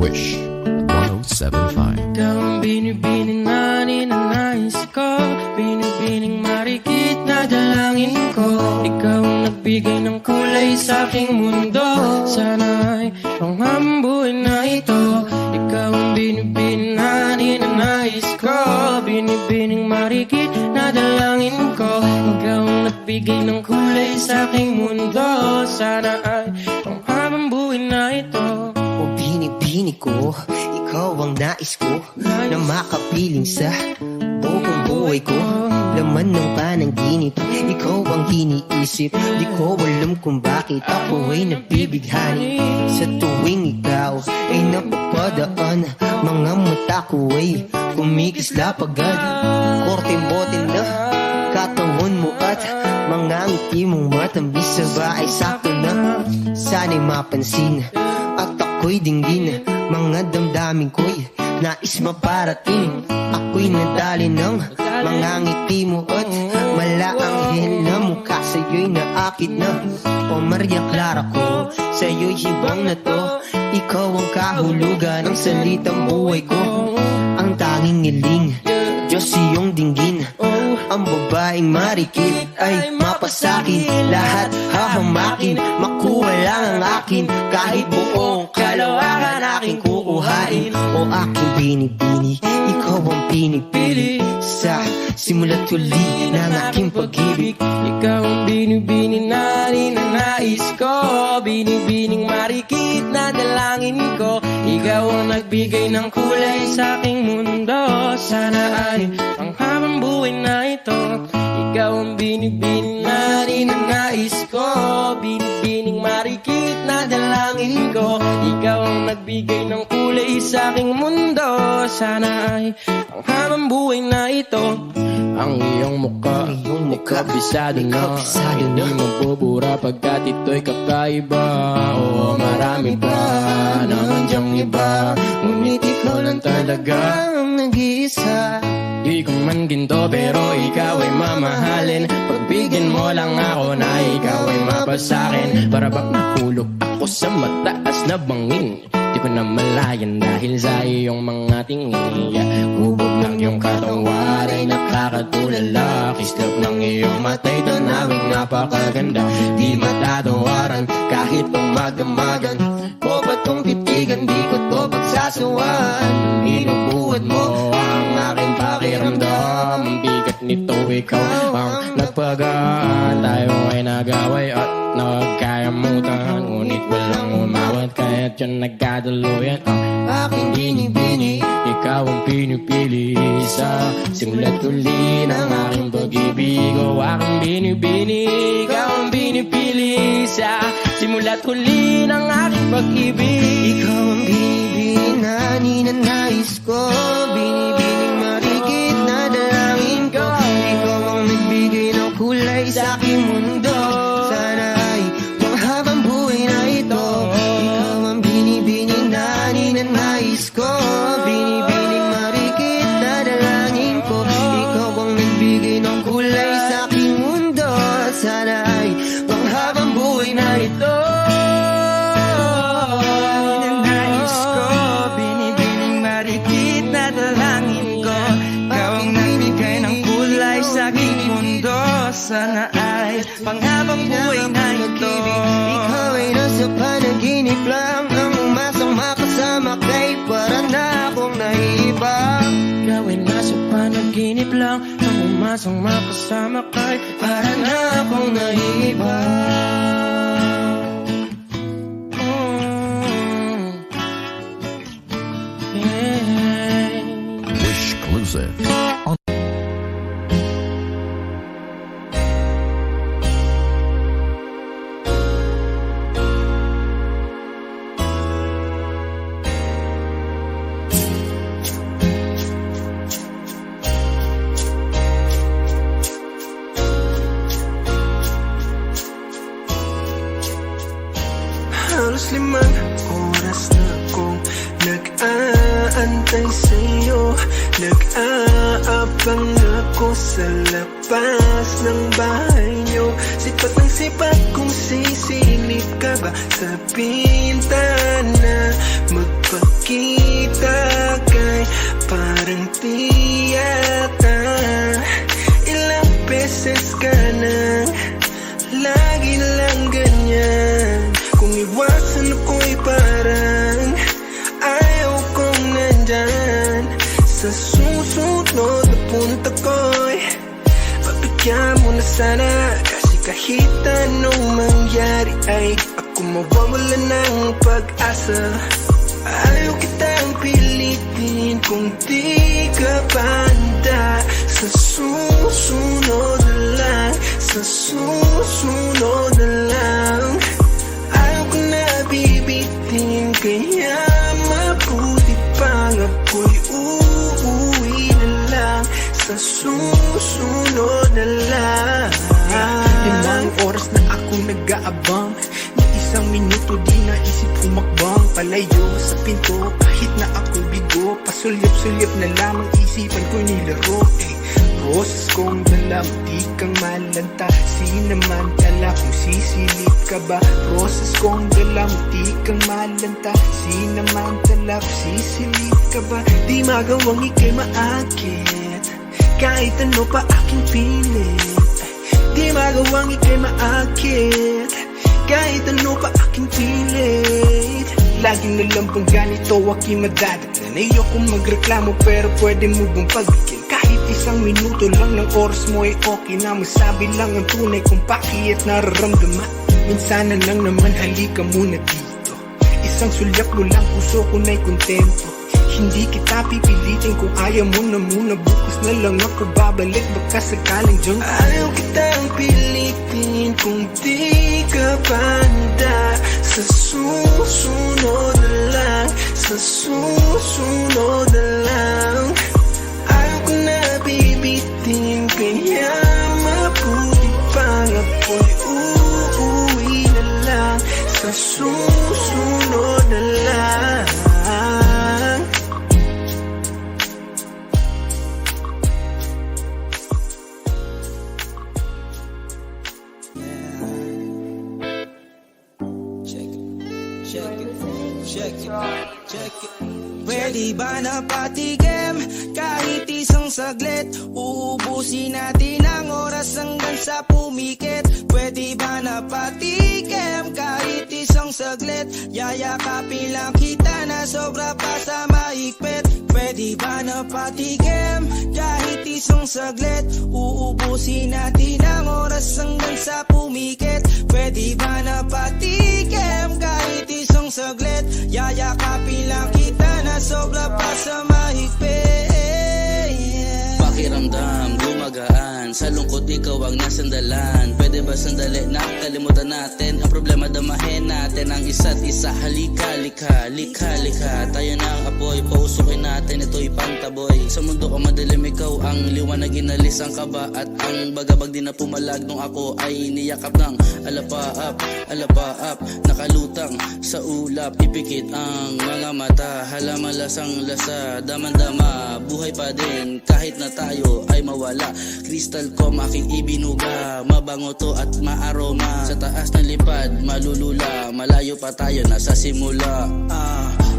Wish 1075. Ikaw ang binibining na ninanais ko, binibining marikit na dalangin ko. Ikaw ang nagbigay ng kulay sa aking mundo, sana'y panghambuin na ito. Ikaw ang binibining na ninanais ko, binibining marikit na dalangin ko. Ikaw ang nagbigay ng kulay sa aking mundo, sana'y panghambuin na ito. O binibini ko, ikaw ang nais ko, na makapiling sa buong buhay ko. Laman ng panaginip, ikaw ang iniisip. Di ko alam kung bakit ako ay nabibighani. Sa tuwing ikaw ay napapadaan, mga mata ko ay kumikislap agad. Korte-bote na katawan mo at mga ngiti mong matambis sa bahay sakto na. Sana'y mapansin at ako'y dinggin, mga damdamin ko'y nais maparating. Ako'y nadali ng mga ngiti mo at malaanghel na mukha sa'yo'y naakit na. O Maria Clara ko, sa'yo'y hibang na to. Ikaw ang kahulugan ng salitang buhay ko. Ang tanging ngiling, Diyos iyong dinggin. Ang babaeng marikit ay mapasakin, lahat hahamakin, makuha lang ang akin. Kahit buong kalawakan aking kukuhain. O aking binibini, ikaw ang pinipili sa simula't huli ng aking pag-ibig. Ikaw ang binibini na ninanais ko, binibining marikit na dalangin ko. Ikaw ang nagbigay ng kulay sa aking mundo. Sana ay panghabang buhay na ito. Ikaw ang binibining na ninanais ko, binibining marikit na dalangin ko. Ikaw ang nagbigay ng kulay sa aking mundo. Sana ay panghabang buhay na ito. Ang iyong mukha, kabisado na. Hindi mabubura pagkat ito'y kakaiba. Oo, marami pa naman diyang iba, ngunit ikaw lang talaga ang nag-iisa. Di ko man ginto pero ikaw ay mamahalin. Pagbigyan mo lang ako na ikaw ay mapasakin. Para bak nakulog ako sa mataas na bangin. Di ko na malayan dahil sa iyong mga tingin. Hubog ng iyong katawan ay nakakatulala. Kislap ng iyong matay, tanawing napakaganda. Di matatawaran kahit pangmagamagan. O ba't kong titigan, di ko to pagsasawan. Inubuhat mo ang aking pakiramdam. Ang bigat nito, ikaw ang nagpagaan. Tayo ay nagaway at nagkayamutan, ngunit walang umawat kaya't yun nagkadaluyan. Ang aking binibini, ikaw ang pinipili sa simula't huli ng aking pag-ibig. O aking binibini, ikaw ang pinipili sa simula't huli ng aking pag-ibig. Ikaw ang binibining na ninanais ko, binibining marikit na dalangin ko. Ikaw ang nagbigay ng kulay sa aking mundo. Sana ay panghabang buhay na ito. Ikaw ang binibining na ninanais ko, binibining marikit na dalangin ko. Ikaw ang nagbigay ng kulay sa aking mundo. Sana ay panghabang buhay na ito. Ninanais ko, binibining marikit na dalangin ko. Ikaw ang nagbigay ng kulay sa aking mundo. Sana ay panghabang buhay na ito. Ikaw ay nasa panaginip lang, ang umasang makasama kay para na akong naiiba. Ikaw ay nasa panaginip lang, ang umasang makasama kay para na akong naiiba. Wish exclusive. Halos 5 oras na akong nag-aantay sa'yo. Nag-aabang ako sa labas ng bahay nyo. Sipat ng sipat kung sisilip ka ba sa bintana. Magpakita kay parang tiyata. Ilang beses ka nang lagi lang ganyan. Kung iwasan ako'y parang ayaw kong nandyan. Sa susunod na punta ko'y pagbigyan mo na sana. Kasi kahit anong mangyari ay ako mawawala ng pag-asa. Ayaw kitang pilitin kung di ka banda. Sa susunod na lang, sa susunod na lang. Ayaw ko na bibitin, kaya mabuti pang ako'y uuwi na lang. Sa susunod na lang. 5 oras na ako nag-aabang, ni isang minuto di naisip humakbang palayo sa pinto. Kahit na ako'y bigo, pasulyap-sulyap na lamang isipan ko'y nilaro. Roses kong dala, di kang malanta. Sinamantala kung sisilip ka ba. Roses kong dala, di kang malanta. Sinamantala kung sisilip ka ba. Di magawang ika'y maakit, kahit ano pa aking pilit. Di magawang ika'y maakit, kahit ano pa aking pilit. Laging nalang bang ganito aking madadagdan. Ayokong magreklamo pero pwede mo bang pagbigyan. Kahit isang minuto lang ng oras mo ay okay na. Masabi lang ang tunay kung bakit nararamdaman. Minsan na lang naman halika muna dito. Isang sulyap mo lang puso ko na'y kontento. Hindi kita pipilitin kung ayaw mo na muna. Bukas na lang ako babalik, baka sakaling dyan. Ayaw kitang pilitin kung di ka banda. Sa susunod na lang, sa susunod na lang. Ayaw ko na bibitin, kaya mabuti pang ako'y uuwi na lang. Sa susunod na lang. Pwede ba na patigim kahit isang saglit? Uubusin natin ang oras hanggang sa pumikit. Pwede ba na patigim kahit isang saglit? Yayakapin lang kita na sobra pa sa mahigpit. Pwede ba na patigim kahit isang saglit? Uubusin natin ang oras hanggang sa pumikit. Pwede ba na patigim kahit isang saglit? Yayakapin lang kita na sobra pa sa mahigpit. Pakiramdam, gumagaan. Sa lungkot ikaw ang nasandalan. Pwede ba sandali na kalimutan natin ang problema, damahin natin ang isa't isa. Halika, lika, lika, lika. Tayo na ang apoy, pausukin natin ito'y pantaboy. Sa mundo ko madilim, ikaw ang liwanag, inalis ang kaba at ang bagabag di na pumalag. Nung ako ay niyakap ng alapaap, alapaap. Nakalutang sa ulap, ipikit ang mga mata. Halaman lasang lasa, daman-dama. Buhay pa din kahit na tayo ay mawala. Crystal com aking ibinuga, mabango to at maaroma. Sa taas ng lipad, malulula. Malayo pa tayo, nasa simula.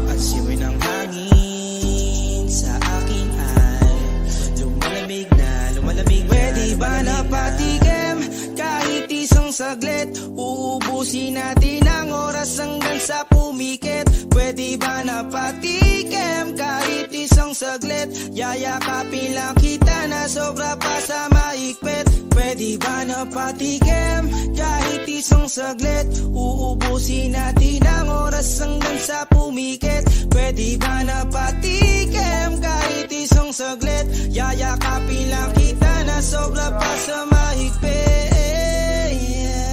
Ang simoy ng hangin sa akin ay lumalamig na, lumalamig. Pwede ba na patigim kahit isang saglit? Uubusin natin ang oras hanggang sa pumikit. Pwede ba na patigim kahit isang saglit? Yayakapin lang kita na sobra pa sa mahigpit. Pwede ba na patigim kahit isang saglit? Uubusin natin ang oras hanggang sa pumikit. Pwede ba na patigim kahit isang saglit? Yayakapin lang kita na sobra pa sa mahigpit.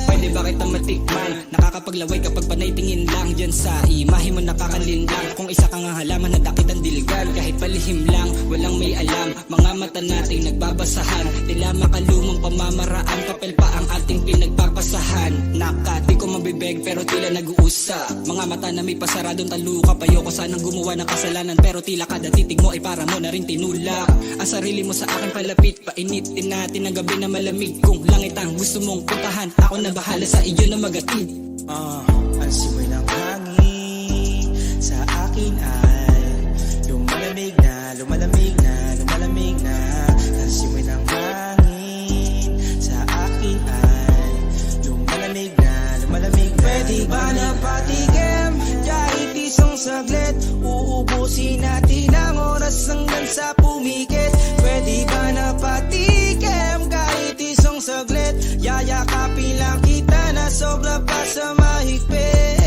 Pwede ba kita matikman? Nakakapaglaway kapag panay tingin lang. Diyan sa imahe mo nakakalinlang. Kung isa kang halaman na dakit ang diligan. Kahit palihim lang, walang may alam. Mga mata nating nagbabasahan. Tila makalumang pamamaraan. Papel pa ang ating pinagpapasahan. Nakati ko mabibeg pero tila nag-uusa. Mga mata na may pasaradong taluka. Payo ko sanang gumawa ng kasalanan. Pero tila kada titig mo ay para mo na rin tinulak. Ang sarili mo sa akin palapit. Painitin natin ang gabi na malamig. Kung langit ang gusto mong puntahan, ako na bahala sa iyo na magatid. Ang simoy ng hangin sa akin ay lumalamig na, lumalamig na, lumalamig na. Ang simoy ng hangin sa akin ay lumalamig na, lumalamig na. Pwede ba na patigim kahit isang saglit? Uubusin natin ang oras hanggang sa pumikit. Pwede ba na patigim kahit isang saglit? Yayakapin lang kita na sobra pa sa mahigpit.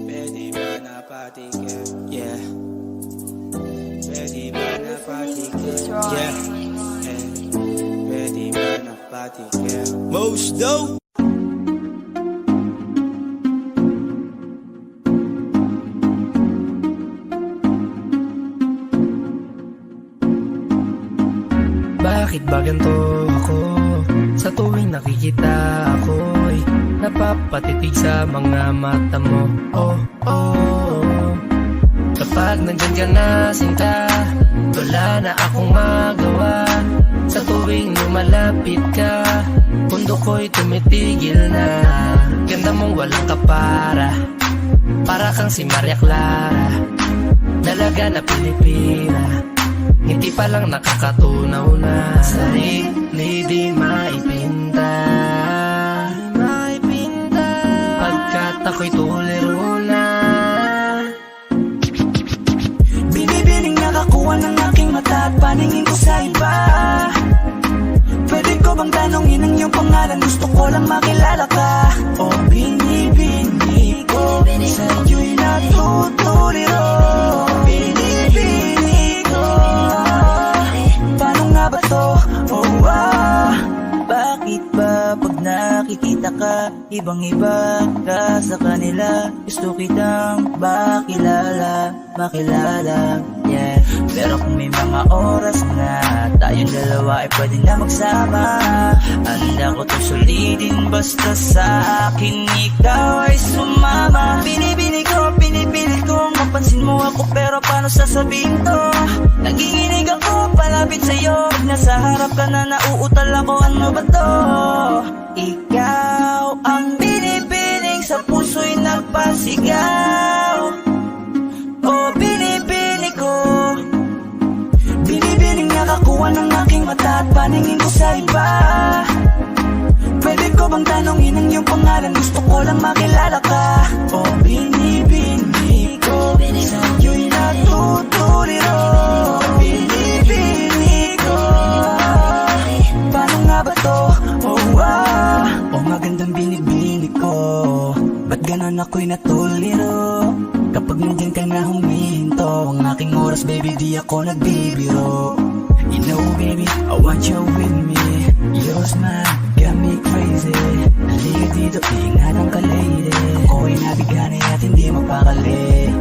Pwede ba na patigim? Yeah. Pwede ba na patigim? Yeah. Pwede ba na patigim? Most dope. Bakit ba ganito ako? Sa tuwing nakikita ako'y napapatitig sa mga mata mo. Oh, oh. Kapag nandyan ka na sinta, wala na akong magawa. Sa tuwing lumalapit ka, mundo ko'y tumitigil na. Ganda mong walang kapara, para kang si Maria Clara, dalaga na Pilipina. Hindi pa lang nakakatunaw na sarili di maipinta. Pagkat ako'y tuliro na. Binibining nakakuha ng aking mata at paningin ko sa iba. Pwede ko bang tanongin ang iyong pangalan? Gusto ko lang makilala ka. O binibini ko, sa iyo'y natutuliro. ibang-iba ka sa kanila. Gusto kitang makilala, yeah. Pero kung may mga oras na tayong dalawa ay pwede na magsama, handa ko to sulitin basta sa akin ikaw ay sumama. Pinipilit ko mapansin mo ako, pero paano sasabihin to? Nagiginig ako palapit sa'yo, pag nasa harap ka na nauutal ako, ano ba to? Ikaw ang binibining sa puso'y nagpasigaw. Oh, binibini ko, binibining nakakuha ng aking mata at paningin ko sa iba. Pwede ko bang tanongin ang iyong pangalan? Gusto ko lang makilala ka. Oh, binibini ko, sa'yo'y natutuliro. Binibini ko, paano nga ba to? Oh, magandang binibini ko. Ba't ganon ako'y natuliro? Kapag nandyan ka na huminto, ang aking oras baby di ako nagbibiro. You know baby, I want you with me. Your smile got me crazy. Halika dito, ingatan ka lady. Ako'y nabigani at hindi mapakali.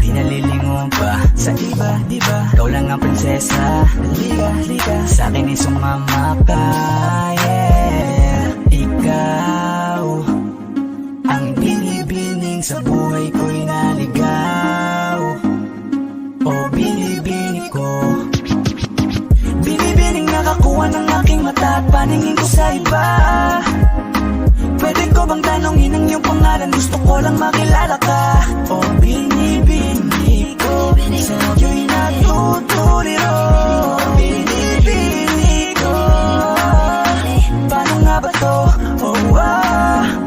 Di na lilinguan pa sa iba, diba? Ikaw lang ang prinsesa. Halika, sa'kin ay sumama ka, yeah. Ikaw ang binibining sa buhay ko'y naligaw. Oh, binibini ko, binibining nakakuha ng aking mata at paningin ko sa iba. Pwede ko bang tanongin ang iyong pangalan? Gusto ko lang makilala ka. Oh, binibini ko, sa'yo'y natutuliro. Binibini ko, paano nga ba to?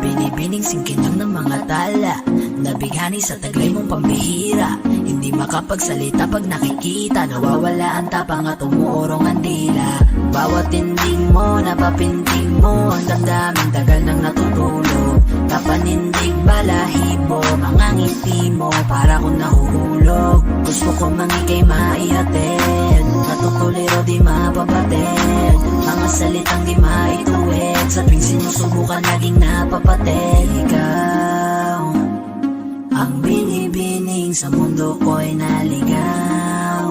Binibining singkin lang ng mga tala, nabighani sa taglay mong pambihira. Hindi makapagsalita pag nakikita, nawawala ang tapang at umuurong ang dila. Bawat tinding mo, napapintig mo, ang damdaming tagal nang natutulog. Kapanindig balahibo, mga ngiti mo, para kong nahuhulog. Gusto ko mang ikay maihatid, natutuliro di mapabatid. Mga salitang di maituwid, sa tuwing sinusubukan naging napapatid. Ikaw ang binibining sa mundo ko'y naligaw.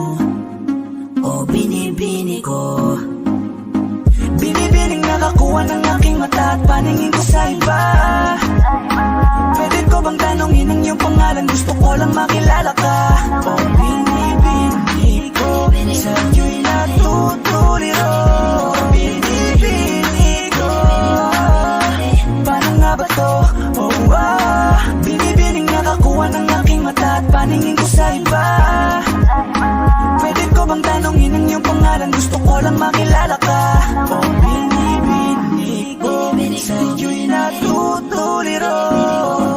O binibini ko, binibining nakakuha ng aking mata at paningin ko sa iba. Pwede ko bang tanongin ang iyong pangalan? Gusto ko lang makilala ka. O binibini ko, sa'yo'y natutuliro. Binibini ko, paano nga ba to? Binibining nakakuha ng aking mata at paningin ko sa iba. Pwede ko bang tanongin ang iyong pangalan? Gusto ko lang makilala ka. Oh, binibini ko, sa'yo'y natutuliro.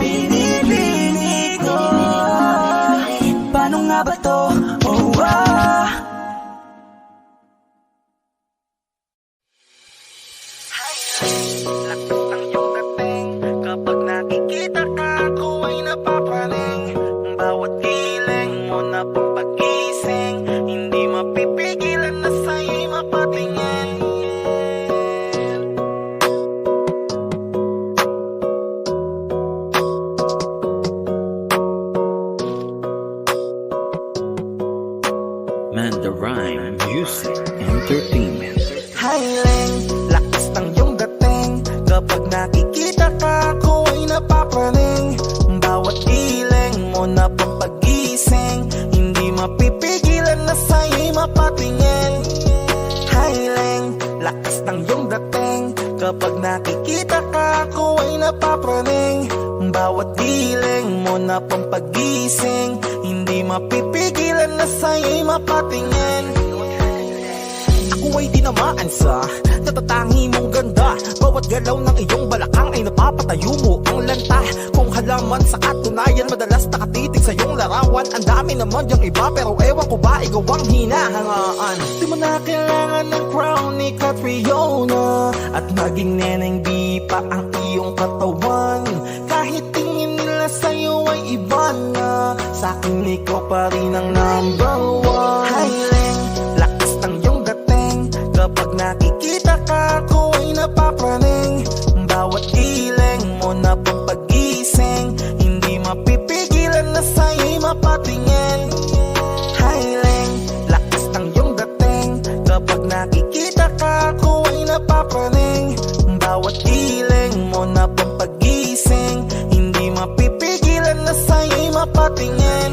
Binibini ko, paano nga ba to? Lakas ng iyong dating, kapag nakikita ka ako ay napapaling. Bawat kiling mo na pampagising, hindi mapipigilan na sa'yo'y mapatingin. Mandarine Music Entertainment. Highland, lakas ng iyong dating, kapag nakikita ka ako ay napapaling. Bawat iling mo na pampagising, hindi mapipigilan na sa'yo'y mapatingin. Highland, lakas ng iyong dating, kapag nakikita ka ako ay napapaling. Bawat iling mo na pampagising, hindi mapipigilan na sa'yo'y mapatingin. Ako ay tinamaan sa natatangi mong ganda. Bawat galaw ng iyong balakang ay napapatayo mo ang lanta. Kung halaman sa katunayan, madalas nakatitig sa iyong larawan. Ang dami naman yung iba, pero ewan ko ba ikaw ang hinahangaan. Di mo na kailangan ng crown ni Catriona, at maging neneng di pa ang iyong katawan. Kahit tingin nila sa'yo ay iba na, sa'kin ikaw pa rin ang number one. Highland, lakas ng iyong dating, kapag nakikita ka ako ay napapraning. Bawat mapatingin.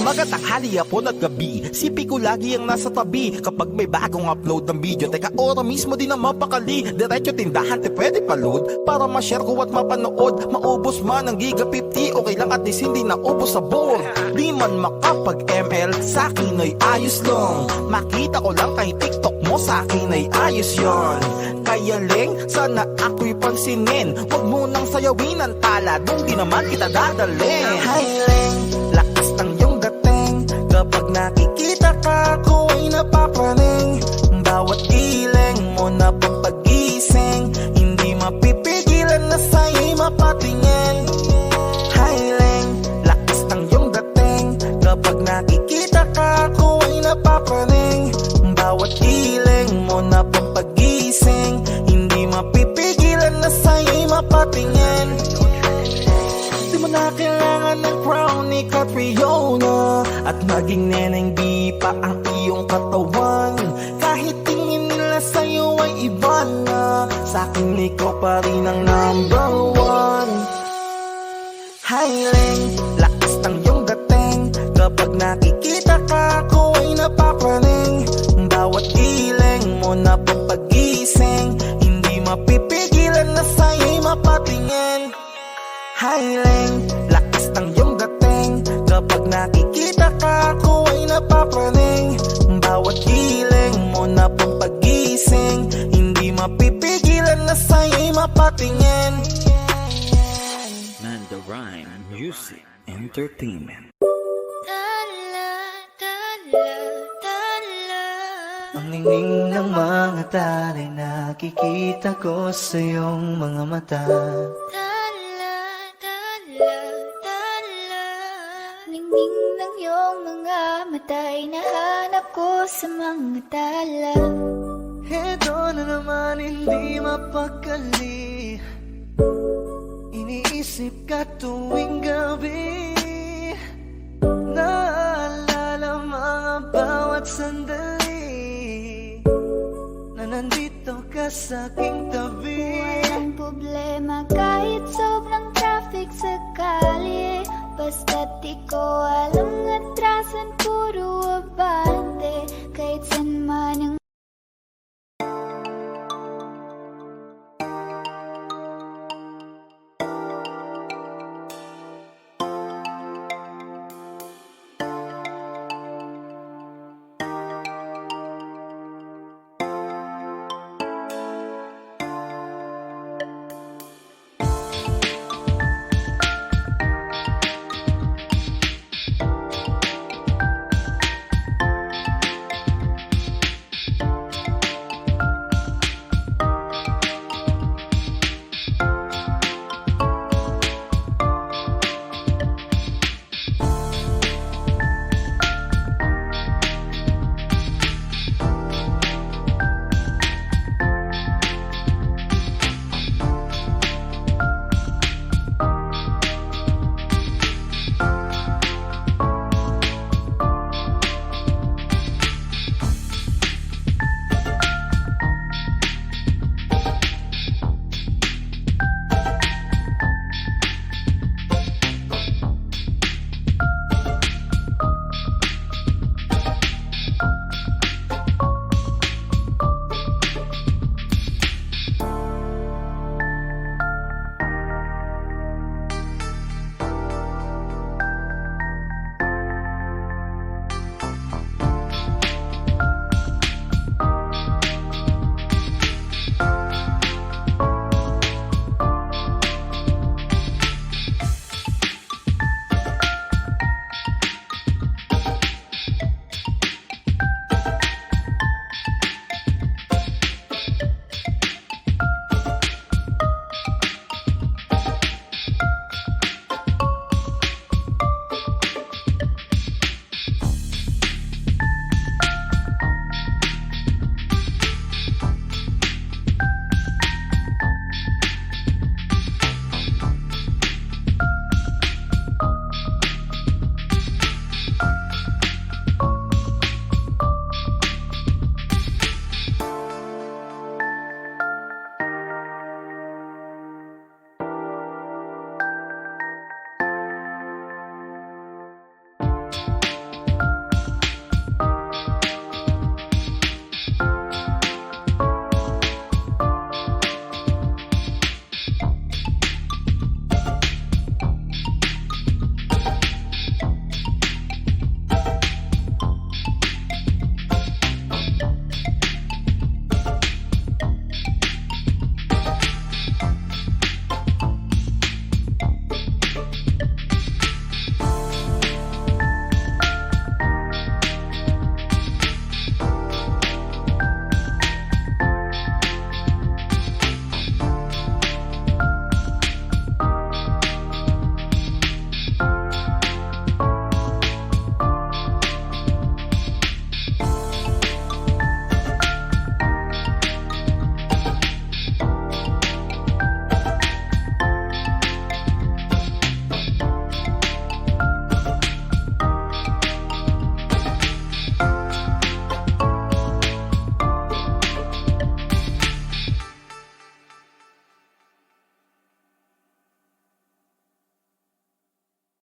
Umaga, tanghali, hapon at gabi, sipi ko lagi ang nasa tabi. Kapag may bagong upload ng video, teka ora mismo din na mapakali. Diretso tindahan, te pwede pa-load para ma-share ko at mapanood. Maubos man ang giga 50, okay lang at least hindi na ubos sa board. Di man makapag-ML, sa'kin ay ayos lang. Makita ko lang kay TikTok mo, sa'kin ay ayos yon. Kaya Leng, sana ako'y pansinin. Huwag mo nang sayawin ang tala, doon di naman kita dadalhin. Hi Leng, lakas ng iyong dating. Kapag nakikita ka, ako ay napapraning. Bawat ileng mo na pampagising, hindi mapipigilan na sa'yo'y mapatingin. Hi Leng, lakas ng iyong dating. Kapag nakikita ka, ako ay napapraning. Bawat ileng mo na pampagising, hindi mapipigilan na sa'yo'y mapatingin. Di mo na kailangan ng crown ni Catriona, at maging neneng di pa ang iyong katawan. Kahit tingin nila sa'yo ay iba na, sa'kin ikaw pa rin ang number one. Hi Leng, lakas ng iyong dating. Kapag nakikita ka, ako ay napapraning. Bawat ileng mo na pampagising, hindi mapipigilan na sa'yo'y mapatingin. Hi Leng, lakas ng iyong dating. Kapag nakikita ka, ako ay napapraning. Bawat ileng mo na pampagising, hindi mapipigilan na sa'yo'y mapatingin. Manda Rhyme Music Entertainment. Ang ningning ng mga taray, nakikita ko sa iyong mga mata. Ningning ng iyong mga mata'y nahanap ko sa mga tala. Heto na naman, hindi mapakali. Iniisip ka tuwing gabi. Naalala mga bawat sandali na nandito ka sa aking tabi. Walang problema kahit sobrang traffic sa kalye. Basta't di ko alam atrasan, puro abala.